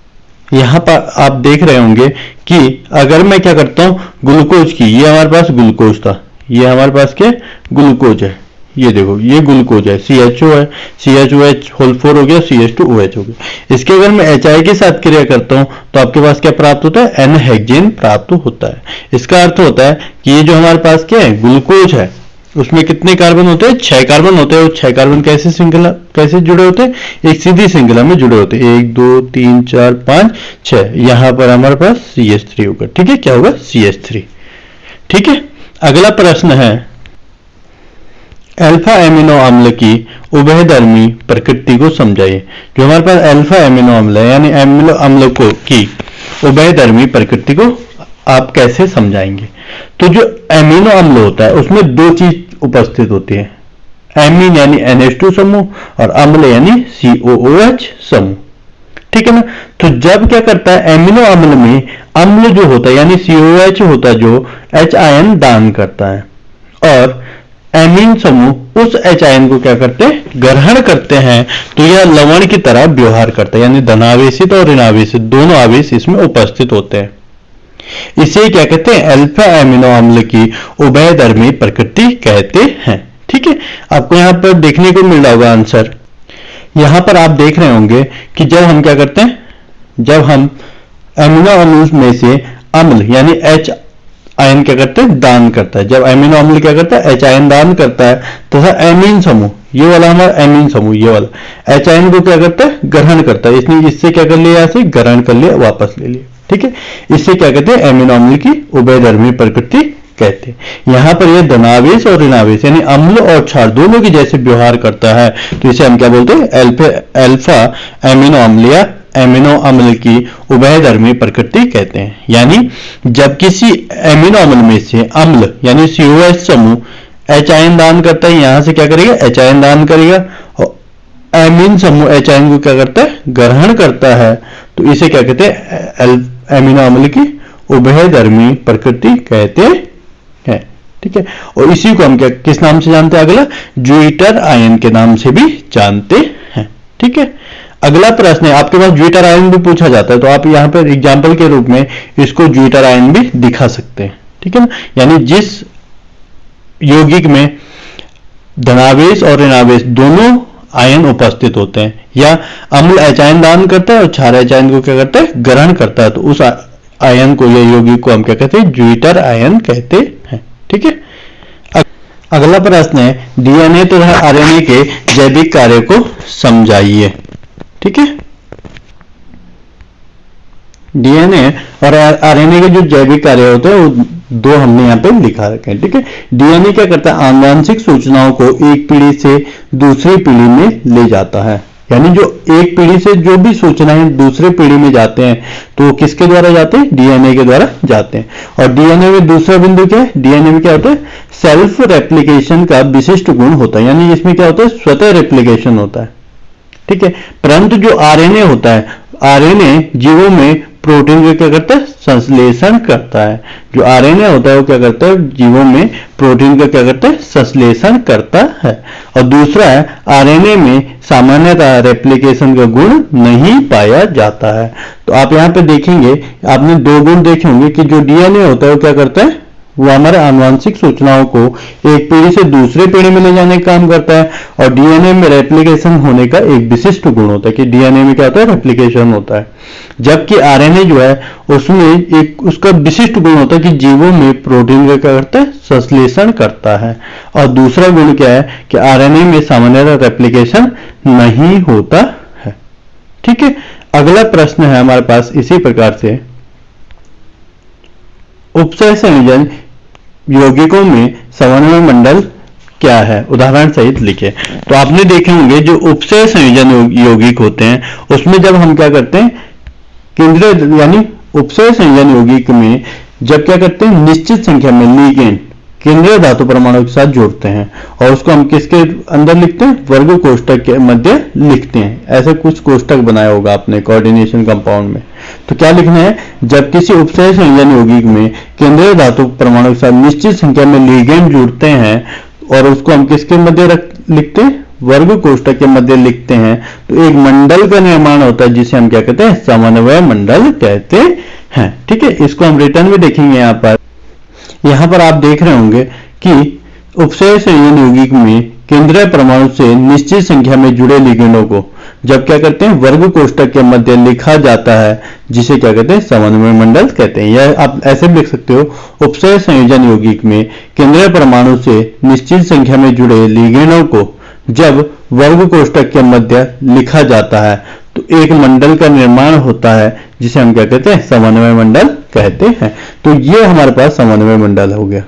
यहाँ पर आप देख रहे होंगे कि अगर मैं क्या करता हूँ ग्लूकोज की, ये हमारे पास ग्लूकोज था, ये हमारे पास क्या ग्लूकोज है, ये देखो ये ग्लूकोज है, CHO है, CHOH होल 4 हो गया, CH2OH हो गया। इसके अगर मैं HI के साथ क्रिया करता हूं तो आपके पास क्या प्राप्त होता है, N हेक्सेन प्राप्त होता है। इसका अर्थ होता है कि ये जो हमारे पास क्या है ग्लूकोज है, उसमें कितने कार्बन होते हैं, 6 कार्बन होते हैं। और 6 कार्बन कैसे श्रृंखला कैसे जुड़े होते हैं, एक सीधी श्रृंखला में जुड़े होते हैं, 1 2 3 4 5 6, यहां पर हमारे पास CH3 होगा, ठीक है, क्या होगा CH3, ठीक है। अगला प्रश्न है, अल्फा एमिनो अम्ल की उभयधर्मी प्रकृति को समझाइए। जो हमारे पास अल्फा एमिनो अम्ल है यानी एमिनो अम्ल को की उभयधर्मी प्रकृति को आप कैसे समझाएंगे। तो जो एमिनो अम्ल होता है उसमें दो चीज उपस्थित होती है, एमीन यानी NH2 समूह और अम्ल यानी COOH समूह, ठीक है ना। तो जब क्या करता है एमिनो अम्ल में अम्ल जो होता है यानी COOH होता है जो H आयन दान करता है, और एमीन समूह उस H आयन को क्या करते हैं ग्रहण करते हैं, तो यह लवण की तरह व्यवहार करता है, यानी धनावेशित और ऋणावेशित दोनों आवेश इसमें उपस्थित होते हैं। इसे क्या कहते हैं, अल्फा एमिनो अम्ल की उभयधर्मी प्रकृति कहते हैं, ठीक है। आपको यहां पर देखने को मिल रहा होगा आंसर, यहां पर आप देख रहे होंगे कि जब हम क्या करते हैं, जब हम एमिनो अम्ल में से अम्ल यानी H आयन क्या करते हैं दान करता है, जब एमिनो अम्ल क्या करता है H आयन दान करता है, तथा एमीन समूह ये वाला हमारा एमीन समूह ये वाला H आयन को क्या करता है ग्रहण करता है, इसने इससे क्या कर लिया, यहाँ से ग्रहण कर लिया वापस ले लिया, ठीक है। इससे क्या कहते हैं एमिनो अम्ल की उभयधर्मी प्रकृति कहते हैं। यहाँ पर यह धनावेश और ऋणावेश यानी अम्ल और क्षार दोनों की जैसे व्यवहार करता है, तो इसे हम क्या बोलते हैं अल्फा एमिनो अम्ल या एमिनो अम्ल की उभयधर्मी प्रकृति कहते हैं। यानी जब किसी एमिनो अम्ल में से अम्ल यानी COH समूह H आयन दान करता है, यहां से क्या करेगा H आयन दान करेगा, और एमीन समूह H आयन को क्या करता है ग्रहण करता है, तो इसे क्या कहते हैं एमिनो अम्ल की उभयधर्मी प्रकृति कहते हैं, ठीक है। और इसी को हम क्या किस नाम से जानते हैं, अगला ज्विटर आयन के नाम से भी जानते हैं, ठीक है। अगला प्रश्न है, आपके पास ज्विटर आयन भी पूछा जाता है, तो आप यहाँ पर एग्जाम्पल के रूप में इसको ज्विटर आयन भी दिखा सकते हैं, ठीक है ना। यानी जिस यौगिक में धनावेश और ऋणावेश दोनों आयन उपस्थित होते हैं, या अम्ल H आयन दान करता है और क्षार H आयन को क्या करता है ग्रहण करता है, तो उस आयन को या यौगिक को हम क्या कहते हैं ज्विटर आयन कहते हैं, ठीक है। अगला प्रश्न है, DNA तथा RNA के जैविक कार्य को समझाइए, ठीक है। DNA और RNA के जो जैविक कार्य होते हैं वो दो हमने यहाँ पे लिखा रखे हैं, ठीक है। DNA क्या करता है आनुवांशिक सूचनाओं को एक पीढ़ी से दूसरी पीढ़ी में ले जाता है, यानी जो एक पीढ़ी से जो भी सूचनाएं दूसरे पीढ़ी में जाते हैं तो वो किसके द्वारा जाते हैं, DNA के द्वारा जाते हैं। और DNA में दूसरा बिंदु क्या है, DNA में क्या होता है सेल्फ रेप्लिकेशन का विशिष्ट गुण होता है, यानी इसमें क्या होता है स्वतः रेप्लिकेशन होता है, ठीक है। परंतु जो आरएनए होता है, आरएनए जीवों में प्रोटीन का क्या करता है, संश्लेषण करता है। जो आरएनए होता है वो क्या करता है, जीवों में प्रोटीन का क्या करता है, संश्लेषण करता है। और दूसरा है, आरएनए में सामान्यतः रेप्लिकेशन का गुण नहीं पाया जाता है। तो आप यहाँ पे देखेंगे, आपने दो गुण देखे होंगे कि जो डीएनए होता है वो क्या करता है, वो हमारे आनुवंशिक सूचनाओं को एक पीढ़ी से दूसरे पीढ़ी में ले जाने का काम करता है। और डीएनए में रेप्लिकेशन होने का एक विशिष्ट गुण होता है कि डीएनए में क्या होता है, रेप्लिकेशन होता है। जबकि आरएनए जो है उसमें एक उसका विशिष्ट गुण होता है कि जीवों में प्रोटीन का क्या करता है, संश्लेषण करता है। और दूसरा गुण क्या है कि आरएनए में सामान्यतः रेप्लिकेशन नहीं होता है। ठीक है। अगला प्रश्न है हमारे पास इसी प्रकार से, उपसय संयोजन यौगिकों में समन्वय मंडल क्या है, उदाहरण सहित लिखे। तो आपने देखे होंगे जो उपसय संयोजन यौगिक होते हैं उसमें जब हम क्या करते हैं, केंद्रीय यानी उपसय संयोजन यौगिक में जब क्या करते हैं, निश्चित संख्या में लिगेंड केंद्रीय धातु परमाणु के साथ जोड़ते हैं और उसको हम किसके अंदर लिखते हैं, वर्ग कोष्ठक के मध्य लिखते हैं। ऐसा कुछ कोष्ठक बनाया होगा आपने कोऑर्डिनेशन कंपाउंड में। तो क्या लिखना है, जब किसी उपसय संयोजन यौगिक में केंद्रीय धातु परमाणु के साथ निश्चित संख्या में लिगेंड जुड़ते हैं और उसको हम किसके मध्य लिखते हैं, वर्ग कोष्ठक के मध्य लिखते हैं, तो एक मंडल का निर्माण होता है जिसे हम क्या कहते हैं, समन्वय मंडल कहते हैं। ठीक है। इसको हम रिटर्न में देखेंगे। यहाँ पर आप देख रहे होंगे कि उपसय संयोजन यौगिक में केंद्रीय परमाणु से निश्चित संख्या में जुड़े लिगेंडों को जब क्या करते हैं, वर्ग कोष्ठक के मध्य लिखा जाता है जिसे क्या कहते हैं, समन्वय मंडल कहते हैं। यह आप ऐसे भी लिख सकते हो, उपसय संयोजन यौगिक में केंद्रीय परमाणु से निश्चित संख्या में जुड़े लिगेंडों को जब वर्ग कोष्ठक के मध्य लिखा जाता है तो एक मंडल का निर्माण होता है जिसे हम क्या कहते हैं, समन्वय मंडल कहते हैं। तो ये हमारे पास समन्वय मंडल हो गया।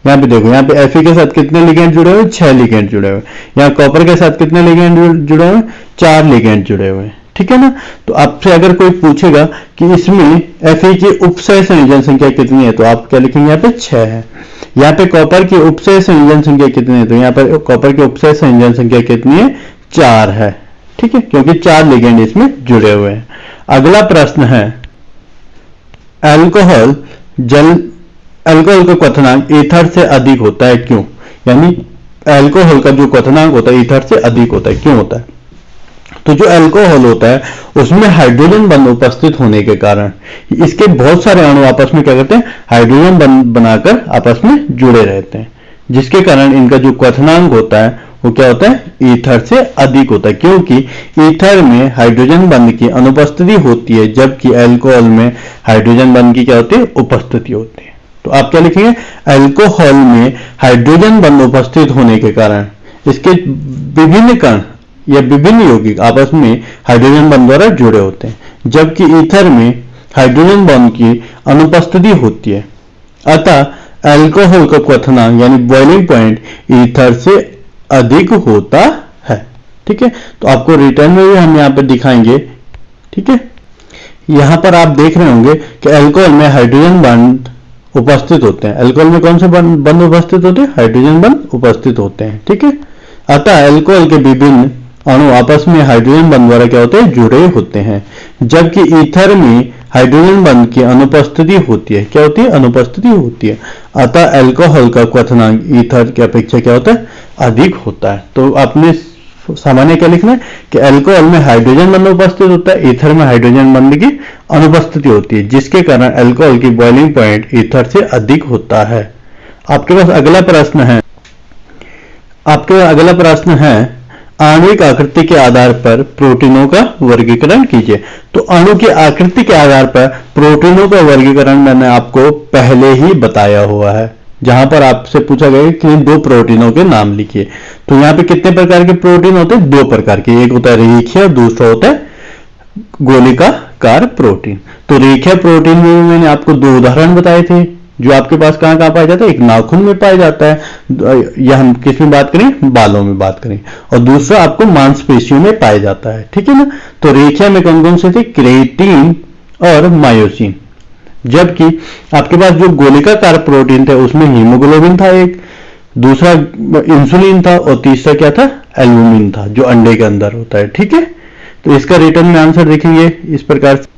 यहाँ पे देखो, यहाँ पे Fe के साथ कितने लिगेंड जुड़े हुए, 6 लिगेंड जुड़े हुए। यहाँ कॉपर के साथ कितने लिगेंड जुड़े हुए, 4 लिगेंड जुड़े हुए। ठीक है ना। तो आपसे अगर कोई पूछेगा कि इसमें Fe की उपसय संयोजन संख्या कितनी है तो आप क्या लिखेंगे, यहाँ पे 6 है। यहाँ पे कॉपर की उपसय संयोजन संख्या कितनी है तो यहाँ पर कॉपर की उपसय संयोजन संख्या कितनी है, 4 है। ठीक है, क्योंकि 4 लिगेंड इसमें जुड़े हुए हैं। अगला प्रश्न है, अल्कोहल का क्वथनांक ईथर से अधिक होता है क्यों, यानी अल्कोहल का जो क्वथनांक होता है ईथर से अधिक होता है, क्यों होता है। तो जो अल्कोहल होता है उसमें हाइड्रोजन बंध उपस्थित होने के कारण इसके बहुत सारे अणु आपस में क्या करते हैं, हाइड्रोजन बंध बनाकर आपस में जुड़े रहते हैं, जिसके कारण इनका जो क्वथनांक होता है वो क्या होता है, ईथर से अधिक होता है। क्योंकि ईथर में हाइड्रोजन बंध की अनुपस्थिति होती है जबकि अल्कोहल में हाइड्रोजन बंध की क्या होती है, उपस्थिति होती है। तो आप क्या लिखेंगे, अल्कोहल में हाइड्रोजन बंध उपस्थित होने के कारण इसके विभिन्न कण या विभिन्न यौगिक आपस में हाइड्रोजन बंध द्वारा जुड़े होते हैं, जबकि ईथर में हाइड्रोजन बंध की अनुपस्थिति होती है। अतः अल्कोहल का क्वथनांक यानी बॉइलिंग पॉइंट ईथर से अधिक होता है। ठीक है। तो आपको रिटर्न में भी हम यहाँ पे दिखाएंगे। ठीक है। यहाँ पर आप देख रहे होंगे कि अल्कोहल में हाइड्रोजन बंध उपस्थित होते हैं। अल्कोहल में कौन से बंध उपस्थित होते हैं, हाइड्रोजन बंध उपस्थित होते हैं। ठीक है। अतः अल्कोहल के विभिन्न अणु आपस में हाइड्रोजन बंध द्वारा क्या होते हैं, जुड़े होते हैं, जबकि ईथर में हाइड्रोजन बंध की अनुपस्थिति होती है। क्या होती है, अनुपस्थिति होती है। अतः अल्कोहल का क्वथनांक ईथर की अपेक्षा क्या होता है, अधिक होता है। तो आपने सामान्य क्या लिखना है कि अल्कोहल में हाइड्रोजन बंध उपस्थित होता है, ईथर में हाइड्रोजन बंध की अनुपस्थिति होती है, जिसके कारण अल्कोहल की बॉइलिंग पॉइंट ईथर से अधिक होता है। आपके पास अगला प्रश्न है, आणविक आकृति के आधार पर प्रोटीनों का वर्गीकरण कीजिए। तो अणु की आकृति के आधार पर प्रोटीनों का वर्गीकरण मैंने आपको पहले ही बताया हुआ है, जहां पर आपसे पूछा गया कि 2 प्रोटीनों के नाम लिखिए। तो यहाँ पे कितने प्रकार के प्रोटीन होते हैं, 2 प्रकार के, एक होता है रेखीय, दूसरा होता है गोलिकाकार प्रोटीन। तो रेखीय प्रोटीन में मैंने आपको 2 उदाहरण बताए थे, जो आपके पास कहां पाया जाता है, एक नाखून में पाया जाता है या हम किस में बात करें, बालों में बात करें, और दूसरा आपको मांसपेशियों में पाया जाता है। ठीक है ना। तो रेखीय में कौन कौन से थे, क्रेटीन और मायोसिन, जबकि आपके पास जो गोलिकाकार प्रोटीन थे उसमें हीमोग्लोबिन था एक, दूसरा इंसुलिन था और तीसरा क्या था, एल्बुमिन था जो अंडे के अंदर होता है। ठीक है, तो इसका रिटर्न में आंसर देखेंगे इस प्रकार से।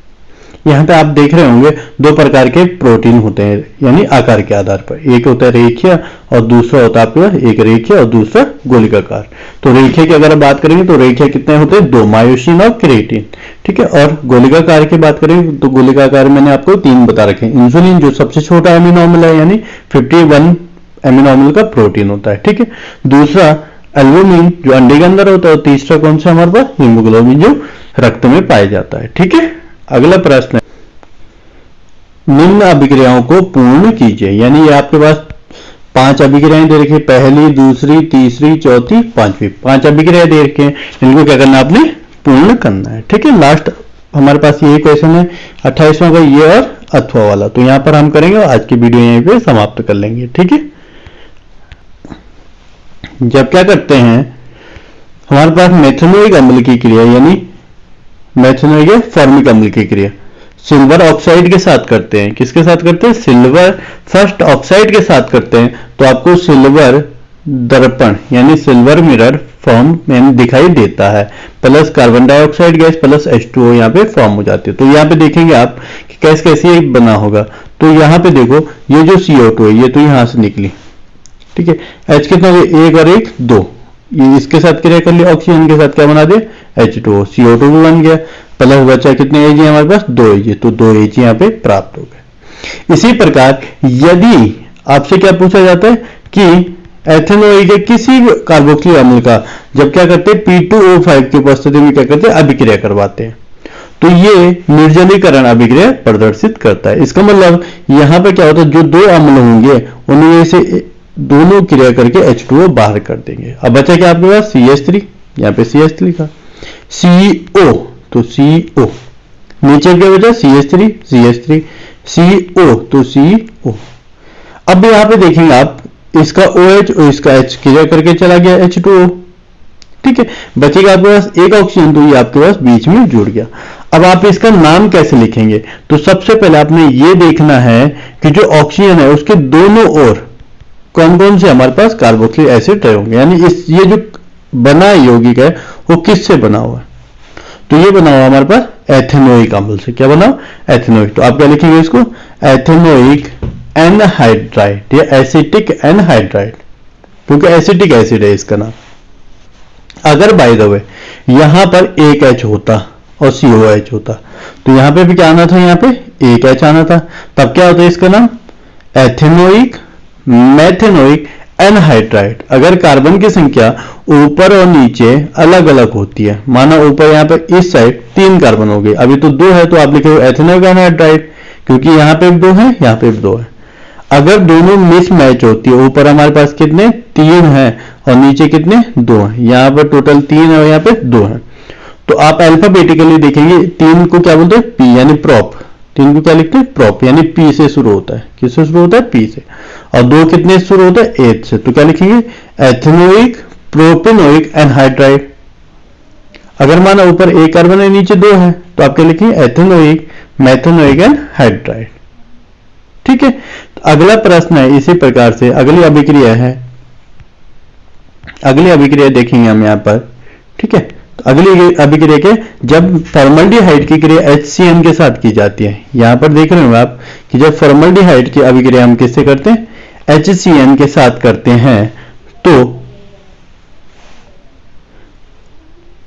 यहाँ पे आप देख रहे होंगे दो प्रकार के प्रोटीन होते हैं यानी आकार के आधार पर, एक होता है रेखीय और दूसरा होता है आपके पास एक रेखीय और दूसरा गोलिकाकार। तो रेखीय की अगर बात करेंगे तो रेखीय कितने होते हैं, 2, मायोसिन और क्रिएटिन। ठीक है, और गोलिकाकार की बात करेंगे तो गोलिकाकार मैंने आपको 3 बता रखे हैं। इंसुलिन जो सबसे छोटा एमिनो अम्ल है यानी 51 एमिनो अम्ल का प्रोटीन होता है। ठीक है, दूसरा एल्बुमिन जो अंडे के अंदर होता है, और तीसरा कौन सा हमारे पास, हीमोग्लोबिन जो रक्त में पाया जाता है। ठीक है, अगला प्रश्न है, निम्न अभिक्रियाओं को पूर्ण कीजिए। यानी ये आपके पास 5 अभिक्रियाएं दे रखी है, पहली, दूसरी, तीसरी, चौथी, पांचवी, 5 अभिक्रियाएं दे रखी है। इनको क्या करना है, आपने पूर्ण करना है। ठीक है, लास्ट हमारे पास ये क्वेश्चन है 28वां का, ये और अथवा वाला। तो यहां पर हम करेंगे, आज की वीडियो यहीं पे समाप्त कर लेंगे। ठीक है, जब क्या करते हैं हमारे पास मेथनोइक अम्ल की क्रिया यानी मेथनोइक फॉर्मिक अम्ल की क्रिया सिल्वर ऑक्साइड के साथ करते हैं। किसके साथ करते हैं, सिल्वर फर्स्ट ऑक्साइड के साथ करते हैं, तो आपको सिल्वर दर्पण यानी सिल्वर मिरर फॉर्म में दिखाई देता है, plus carbon dioxide gas plus H2O यहाँ पे फॉर्म हो जाती है। तो यहाँ पे देखेंगे आप कि कैसे कैसे बना होगा। तो यहाँ पे देखो ये जो CO2 है ये तो यहाँ से निकली। ठीक है, H कितना हो गया, 1 और 1 2, ये इसके साथ क्रिया कर लिया, ऑक्सीजन के साथ क्या बना दे, H2O, CO2 भी बन गया, प्लस बचा कितने Ag हमारे पास, 2 Ag, तो 2 Ag यहाँ पे प्राप्त हो गए। इसी प्रकार यदि आपसे क्या पूछा जाता है कि एथेनोइक के किसी भी कार्बोक्सिलिक अम्ल का जब क्या करते हैं P2O5 की उपस्थिति में क्या करते हैं, अभिक्रिया करवाते हैं, तो ये निर्जलीकरण अभिक्रिया प्रदर्शित करता है। इसका मतलब यहाँ पे क्या होता है, जो 2 अम्ल होंगे उनमें से दोनों क्रिया करके H2O बाहर कर देंगे। अब बचा क्या आपके पास, CH3, यहाँ पे CH3 का CO, तो CO, नीचे क्या बचा CH3 CH3 CO, तो CO। अब यहाँ पे देखेंगे आप इसका OH और इसका H क्रिया करके चला गया H2O। ठीक है, बचेगा आपके पास एक ऑक्सीजन, तो ये आपके पास बीच में जुड़ गया। अब आप इसका नाम कैसे लिखेंगे, तो सबसे पहले आपने ये देखना है कि जो ऑक्सीजन है उसके दोनों ओर कौन कौन से हमारे पास कार्बोक्सिलिक एसिड रहे होंगे, यानी इस ये जो बना यौगिक है वो किससे बना हुआ है, तो ये बना हुआ हमारे पास एथेनोइक अम्ल से। क्या बना, एथेनोइक। तो आप क्या लिखेंगे इसको, एथेनोइक एनहाइड्राइड या एसिटिक एनहाइड्राइड, क्योंकि एसिटिक एसिड है इसका नाम। अगर बाय द वे यहां पर एक H होता और COH होता तो यहां पे भी क्या आना था, यहां पे एक H आना था, तब क्या होता है इसका नाम, एथेनोइक मेथेनोइक एनहाइड्राइड। अगर कार्बन की संख्या ऊपर और नीचे अलग अलग होती है, माना ऊपर यहाँ पे इस साइड 3 कार्बन हो गए, अभी तो 2 है, तो आप लिखे एथेनोइक एनहाइड्राइड, क्योंकि यहाँ पे भी 2 है यहाँ पे भी 2 है। अगर दोनों मिस मैच होती है, ऊपर हमारे पास कितने 3 है और नीचे कितने 2 है, यहाँ पर टोटल 3 है और यहाँ पे 2 है, तो आप अल्फाबेटिकली देखेंगे 3 को क्या बोलते हैं, P यानी प्रॉप, 3 को क्या लिखते हैं, प्रॉप, यानी P से शुरू होता है, किससे शुरू होता है, P से, और 2 कितने शुरू होता है, H से, तो क्या लिखेंगे, एथेनोइक प्रोपेनोइक एनहाइड्राइड। अगर माना ऊपर एक कार्बन है नीचे 2 है, तो आप क्या लिखेंगे, एथेनोइक मेथेनोइक एनहाइड्राइड। ठीक है, तो अगला प्रश्न है इसी प्रकार से, अगली अभिक्रिया है, अगली अभिक्रिया देखेंगे हम यहाँ पर। ठीक है, तो अगली अभिक्रिया के जब फॉर्मल्डिहाइड की क्रिया HCN के साथ की जाती है, यहां पर देख रहे हो आप कि जब फॉर्मल्डिहाइड की अभिक्रिया हम किससे करते हैं, HCN के साथ करते हैं, तो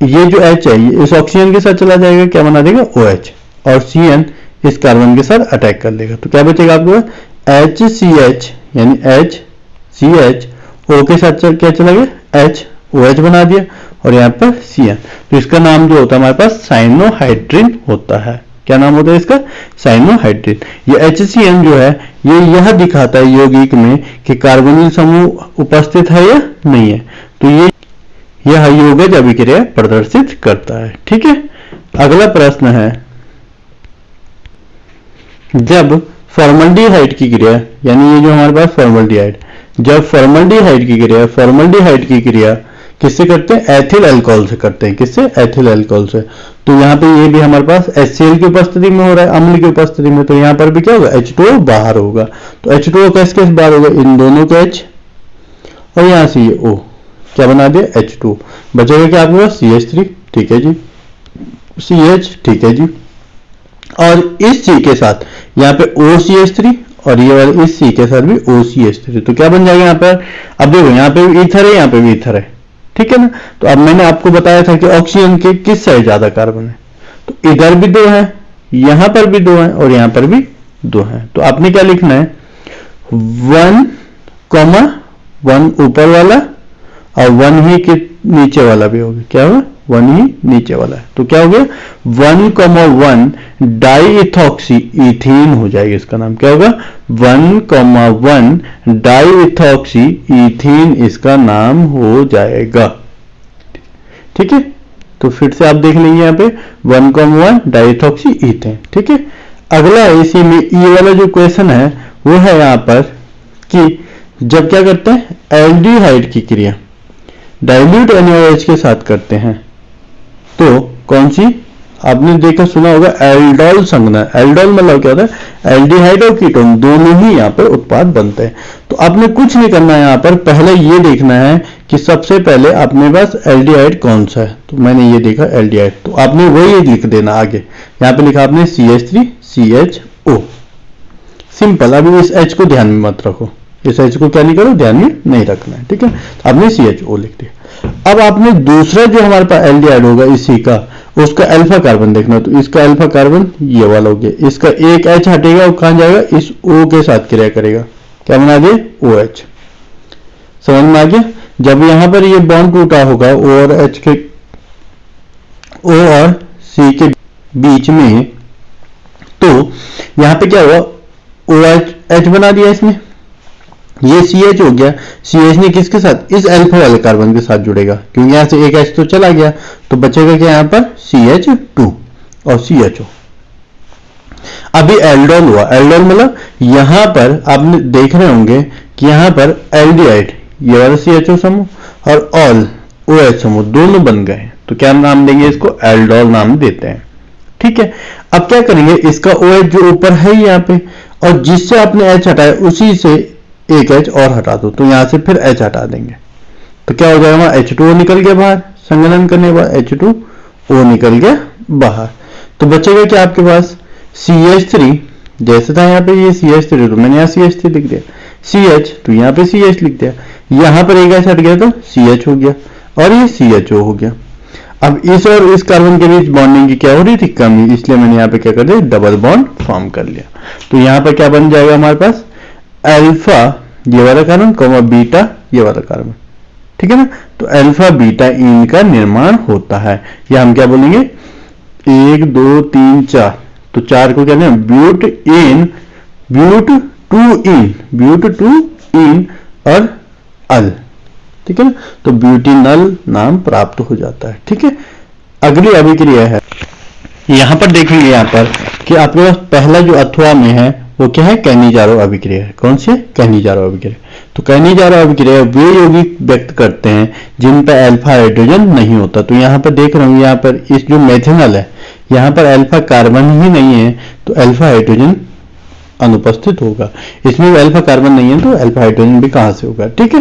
ये जो H है ये इस ऑक्सीजन के साथ चला जाएगा, क्या बना देगा, OH, और CN इस कार्बन के साथ अटैक कर लेगा, तो क्या बचेगा आपके पास, HCH यानी HCH, O के साथ क्या चला गया, H, OH बना दिया, और यहाँ पर CN, तो इसका नाम जो होता है हमारे पास साइनोहाइड्रिन होता है। क्या नाम होता है इसका, साइनोहाइड्रिन। ये HCN जो है ये यह दिखाता है यौगिक में कि कार्बोनिल समूह उपस्थित है या नहीं है, तो ये यह यौगिक अभिक्रिया प्रदर्शित करता है। ठीक है, अगला प्रश्न है, जब फॉर्मल्डिहाइड की क्रिया, यानी ये जो हमारे पास फॉर्मल्डिहाइड, जब फॉर्मल्डिहाइड की क्रिया किससे करते हैं, एथिल अल्कोहल से करते हैं, किससे, एथिल अल्कोहल से, तो यहाँ पे ये भी हमारे पास HCl की उपस्थिति में हो रहा है, अम्ल की उपस्थिति में, तो यहाँ पर भी क्या होगा, H2O बाहर होगा, तो H2O कैसे कैसे बाहर होगा, इन दोनों का H और यहाँ से ये O, क्या बना दिया H2। बचेगा क्या आपके पास CH3, ठीक है जी, CH, ठीक है जी। और इस C के साथ यहाँ पे OCH3 और ये वाले इस C के साथ भी OCH3, तो क्या बन जाएगा यहाँ पर, अब देखो यहाँ पे भी ईथर है, यहाँ पे भी ईथर है, ठीक है ना। तो अब मैंने आपको बताया था कि ऑक्सीजन के किस साइड ज्यादा कार्बन है, तो इधर भी 2 है, यहां पर भी 2 है और यहां पर भी 2 है। तो आपने क्या लिखना है 1,1 ऊपर वाला और 1 ही के नीचे वाला भी होगा, क्या होगा 1 ही नीचे वाला है, तो क्या हो गया 1,1 डाई इथॉक्सी इथीन हो जाएगा, इसका नाम क्या होगा 1,1 डाई इथॉक्सी इथीन इसका नाम हो जाएगा, ठीक है। तो फिर से आप देख लेंगे यहाँ पे 1,1 डाइथॉक्सी ईथेन, ठीक है। अगला इसी में ई वाला जो क्वेश्चन है वो है यहाँ पर कि जब क्या करते हैं एल्डिहाइड की क्रिया डाइल्यूट NaOH के साथ करते हैं तो कौन सी, आपने देखा सुना होगा एल्डोल संघनन। एल्डोल मतलब क्या होता है, एल्डिहाइड और कीटोन दोनों ही यहाँ पर उत्पाद बनते हैं। तो आपने कुछ नहीं करना है, यहाँ पर पहले ये देखना है कि सबसे पहले अपने पास एल्डिहाइड कौन सा है। तो मैंने ये देखा एल्डिहाइड, तो आपने वही लिख देना आगे। यहाँ पे लिखा आपने CH3 CHO, सिंपल। अभी इस H को ध्यान में मत रखो, इस H को क्या नहीं करो, ध्यान में नहीं रखना है, ठीक है। तो आपने CHO लिख दिया। अब आपने दूसरा जो हमारे पास एल्डिहाइड होगा इसी का, उसका अल्फा कार्बन देखना। तो इसका अल्फा कार्बन ये वाला हो गया, इसका एक H हटेगा और कहां जाएगा, इस O के साथ क्रिया करेगा, क्या बना दिए OH। समझ में आ गया। जब यहां पर ये बॉन्ड टूटा होगा O और H के, O और C के बीच में, तो यहां पे क्या हुआ OH बना दिया इसने, ये CH हो गया। CH ने किसके साथ, इस अल्फा वाले कार्बन के साथ जुड़ेगा, क्योंकि यहां से एक H तो चला गया, तो बचेगा क्या यहाँ पर CH2 और CHO। अभी एल्डोल हुआ, एल्डोल मतलब यहां पर आपने देख रहे होंगे कि यहां पर एल्डिहाइड ये वाला CHO समूह और ऑल OH समूह दोनों बन गए, तो क्या नाम देंगे इसको, एल्डोल नाम देते हैं, ठीक है। अब क्या करेंगे, इसका OH जो ऊपर है यहाँ पे, और जिससे आपने H हटाया उसी से एक H और हटा दो, तो यहां से फिर H हटा देंगे, तो क्या हो जाएगा H2O निकल गया बाहर, संगलन करने के बाद H2O निकल गया बाहर। तो बचेगा क्या आपके पास CH3, जैसे था यहाँ पे ये CH3, तो मैंने यहाँ CH3 लिख दिया, CH तो यहाँ पे CH लिख दिया, यहाँ पर एक H हट गया तो CH हो गया और ये CHO हो गया। अब इस और इस कार्बन के बीच बॉन्डिंग की क्या हो रही थी, कमी, इसलिए मैंने यहाँ पे क्या कर दिया, डबल बॉन्ड फॉर्म कर लिया। तो यहाँ पर क्या बन जाएगा हमारे पास अल्फा ये वाला कार्बन कॉमा बीटा ये वाला कार्बन, ठीक है ना। तो अल्फा बीटा इन का निर्माण होता है, या हम क्या बोलेंगे 1 2 3 4, तो 4 को क्या कहते हैं ब्यूट इन, ब्यूट टू इन और अल, ठीक है ना। तो ब्यूटिनल नाम प्राप्त हो जाता है, ठीक है। अगली अभिक्रिया है, यहां पर देखेंगे यहाँ पर कि आपके पास पहला जो अथवा में है वो क्या है, कैनिजारो अभिक्रिया है। कौन सी है, कैनिजारो अभिक्रिया। तो कैनिजारो अभिक्रिया वे यौगिक व्यक्त करते हैं जिन पर अल्फा हाइड्रोजन नहीं होता। तो यहाँ पर देख रहा हूँ, यहाँ पर इस जो मेथेनॉल है यहाँ पर अल्फा कार्बन ही नहीं है, तो अल्फा हाइड्रोजन अनुपस्थित होगा। इसमें भी अल्फा कार्बन नहीं है तो अल्फा हाइड्रोजन भी कहां से होगा, ठीक है।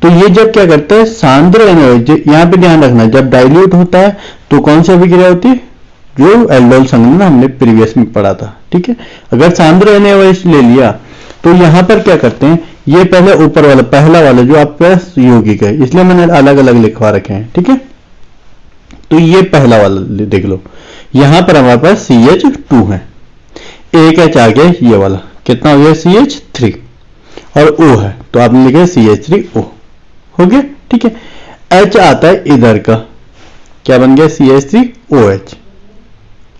तो ये जब क्या करता है सांद्र NaOH, यहाँ पे ध्यान रखना जब डाइल्यूट होता है तो कौन सी अभिक्रिया होती है, जो एल्डोल संघनन हमने प्रीवियस में पढ़ा था, ठीक है। अगर सांद्र NaOH ले लिया तो यहाँ पर क्या करते हैं, ये पहले ऊपर वाला पहला वाला जो आपके पास यौगिक है, इसलिए मैंने अलग अलग लिखवा रखे हैं, ठीक है। तो ये पहला वाला देख लो, यहां पर हमारे पास CH2 है, एक H आ गया ये वाला, कितना हो गया CH3 और O है, तो आपने लिखा CH3O हो गया, ठीक है। H आता है इधर का, क्या बन गया CH3OH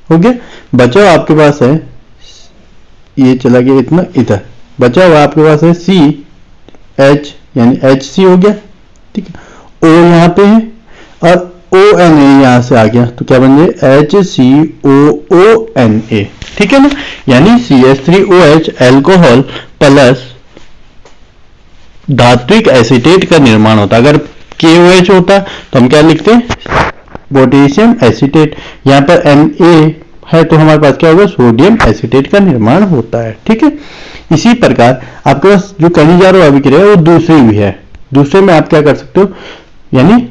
हो गया। बचा हुआ आपके पास है, ये चला गया इतना इधर, बचा हुआ आपके पास है CH यानी HC हो गया, ठीक है। O यहाँ पे है और ONA यहां से आ गया, तो क्या बन गया HCOONA, ठीक है ना। यानी CH3OH अल्कोहल प्लस धात्विक एसीटेट का निर्माण होता। अगर KOH होता तो हम क्या लिखते हैं, पोटेशियम एसीटेट। यहाँ पर Na है तो हमारे पास क्या होगा, सोडियम एसीटेट का निर्माण होता है, ठीक है। इसी प्रकार आपके पास जो कैनिजारो अभिक्रिया है वो दूसरी भी है। दूसरे में आप क्या कर सकते हो, यानी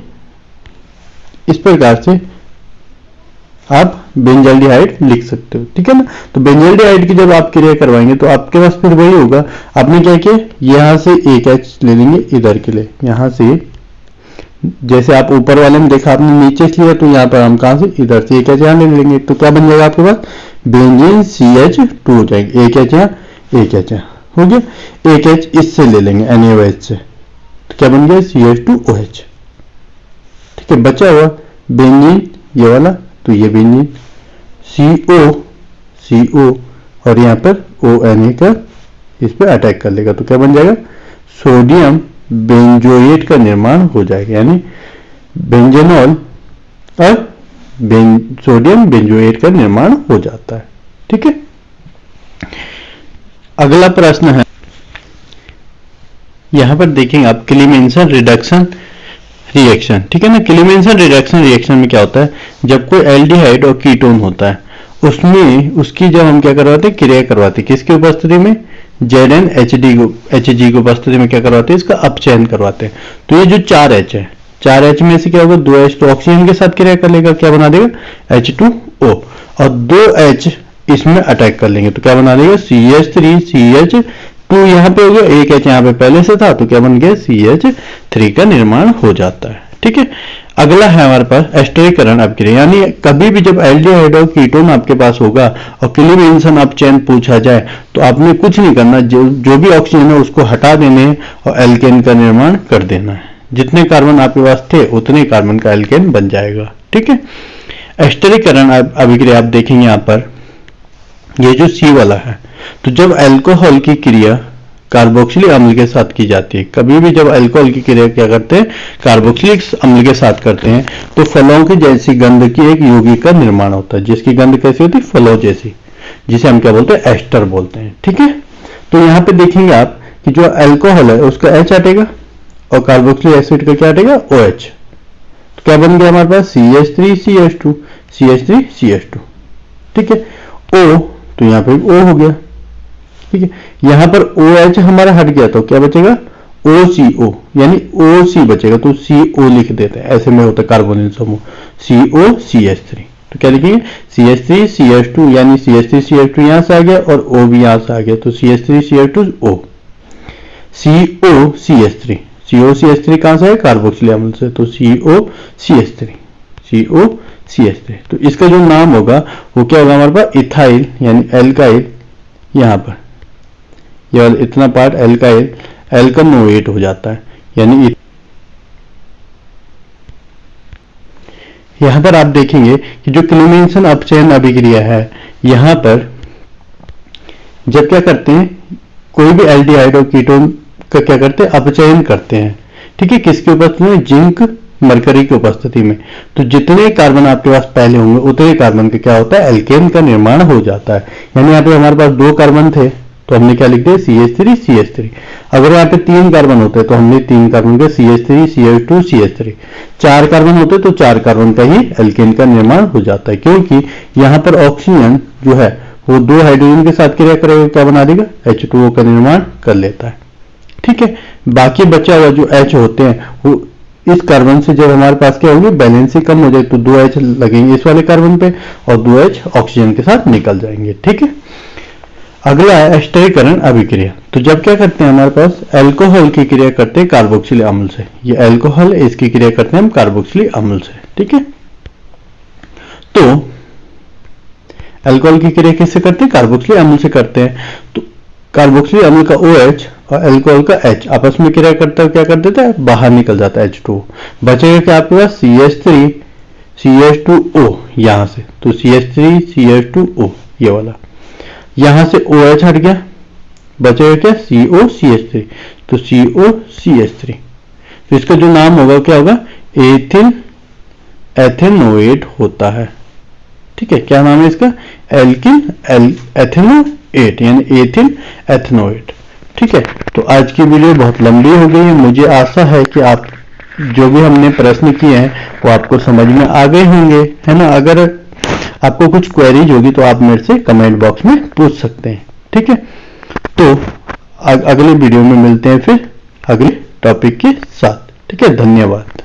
इस प्रकार से आप बेंजाल्डिहाइड लिख सकते हो, ठीक है ना। तो बेंजाल्डिहाइड की जब आप क्रिया करवाएंगे तो आपके पास फिर वही होगा। आपने क्या किया, यहां से एक H ले लेंगे इधर के लिए, यहां से जैसे आप ऊपर वाले में देखा आपने नीचे से लिया, तो यहाँ पर हम कहां से इधर से एक H यहाँ ले लेंगे, तो क्या बन जाएगा आपके पास बेंजीन CH2 हो जाएगा। एक H यहाँ, एक H यहाँ हो गया। एक H इससे ले लेंगे NaOH से, तो क्या बन गया CH2OH, ठीक है। बचा हुआ बेंजीन ये वाला, तो ये बेंजीन CO और यहाँ पर ONA का इस पर अटैक कर लेगा, तो क्या बन जाएगा सोडियम बेंजोएट का निर्माण हो जाएगा, यानी बेंजेनॉल और सोडियम बेंजोएट का निर्माण हो जाता है, ठीक है। अगला प्रश्न है, यहां पर देखेंगे आप क्लीमेंसन रिडक्शन रिएक्शन, ठीक है ना। क्लीमेंसन रिडक्शन रिएक्शन में क्या होता है, जब कोई एल्डिहाइड और कीटोन होता है उसमें उसकी जब हम क्या करवाते हैं क्रिया करवाते हैं, किसकी उपस्थिति में ZnHD HG की उपस्थिति में क्या करवाते हैं, इसका अपचयन करवाते हैं। तो ये जो 4H है, 4H में से क्या होगा 2H तो ऑक्सीजन के साथ क्रिया कर लेगा, क्या बना देगा H2O, और 2H इसमें अटैक कर लेंगे तो क्या बना देगा CH3CH2, यहाँ पे हो गया, एक H यहाँ पे पहले से था तो क्या बन गया CH3 का निर्माण हो जाता है, ठीक है। अगला है हमारे पास एस्टरीकरण अपक्रिया, यानी कभी भी जब एल्डिहाइड और कीटोन आपके पास होगा और क्लीमेंसन अपचयन पूछा जाए तो आपने कुछ नहीं करना, जो भी ऑक्सीजन है उसको हटा देने और एल्केन का निर्माण कर देना है। जितने कार्बन आपके पास थे उतने कार्बन का एल्केन बन जाएगा, ठीक है। एस्टरीकरण अभिक्रिया आप देखेंगे यहाँ पर ये जो C वाला है, तो जब अल्कोहल की क्रिया कार्बोक्सिलिक अम्ल के साथ की जाती है, कभी भी जब अल्कोहल की क्रिया क्या करते हैं कार्बोक्सिलिक अम्ल के साथ करते हैं, तो फलों की जैसी गंध की एक यौगिक का निर्माण होता है, जिसकी गंध कैसी होती है फलों जैसी, जिसे हम क्या बोलते हैं एस्टर बोलते हैं, ठीक है। तो यहाँ पे देखेंगे आप कि जो अल्कोहल है उसका H हटेगा और कार्बोक्सिलिक एसिड का क्या हटेगा OH, तो क्या बन गया हमारे पास CH3CH2 CH3CH2, ठीक है। O तो यहाँ पे O हो गया, ठीक है। यहां पर OH हमारा हट गया तो क्या बचेगा OCO, यानी OC बचेगा, तो CO लिख देते हैं, ऐसे में होता है कार्बोनिल समूह COCH3, तो क्या लिखेंगे CH3CH2, यानी CH3CH2 यहां से आ गया और O भी यहां से आ गया, तो CH3CH2O COCH3 कहां से है कार्बोक्सिलिक अम्ल से, तो COCH3 तो इसका जो नाम होगा वो क्या होगा हमारे पास इथाइल, यानी एल्काइल, यहां पर यह इतना पार्ट एल्काइल एल्कनोएट हो जाता है, यानी यहां पर आप देखेंगे कि जो क्लीमेंसन अपचयन अभिक्रिया है, यहां पर जब क्या करते हैं कोई भी एल्डिहाइड और कीटोन का क्या करते हैं अपचयन करते हैं, ठीक है। किसकी उपस्थिति में जिंक मरकरी की उपस्थिति में, तो जितने कार्बन आपके पास पहले होंगे उतने कार्बन का क्या होता है एल्केन का निर्माण हो जाता है। यानी यहाँ पे हमारे पास 2 कार्बन थे तो हमने क्या लिख दिया CH3CH3, अगर यहाँ पे 3 कार्बन होते तो हमने 3 कार्बन का CH3CH2CH3, 4 कार्बन होते तो 4 कार्बन का ही एल्केन का निर्माण हो जाता है, क्योंकि यहाँ पर ऑक्सीजन जो है वो 2 हाइड्रोजन के साथ क्रिया करेगा, क्या बना देगा H2O का निर्माण कर लेता है, ठीक है। बाकी बचा हुआ जो H होते हैं वो इस कार्बन से जब हमारे पास क्या होंगे बैलेंसिंग कम हो जाए तो 2H लगेंगे इस वाले कार्बन पे और 2H ऑक्सीजन के साथ निकल जाएंगे, ठीक है। अगला है एस्टरीकरण अभिक्रिया, तो जब क्या करते हैं हमारे पास अल्कोहल की क्रिया करते हैं कार्बोक्सिलिक अम्ल से, ये अल्कोहल है इसकी क्रिया करते हैं हम कार्बोक्सिलिक अम्ल से, ठीक है। तो अल्कोहल की क्रिया किससे करते हैं कार्बोक्सिलिक अम्ल से करते हैं, तो कार्बोक्सिलिक अम्ल का OH और अल्कोहल का H आपस में क्रिया करता है, क्या कर देता है बाहर निकल जाता है H2O, बचेगा क्या आपके पास CH3CH2O यहां से, तो CH3CH2O ये वाला, यहां से OH हट गया, बचेगा क्या COCH3, तो COCH3, तो इसका जो नाम होगा क्या होगा एथिल एथेनोएट होता है, ठीक है। क्या नाम है इसका एल्किल एथेनोएट, यानी एथिल एथेनोएट, ठीक है। तो आज की वीडियो बहुत लंबी हो गई है, मुझे आशा है कि आप जो भी हमने प्रश्न किए हैं वो आपको समझ में आ गए होंगे, है ना। अगर आपको कुछ क्वेरीज होगी तो आप मेरे से कमेंट बॉक्स में पूछ सकते हैं, ठीक है। तो अगले वीडियो में मिलते हैं फिर अगले टॉपिक के साथ, ठीक है। धन्यवाद।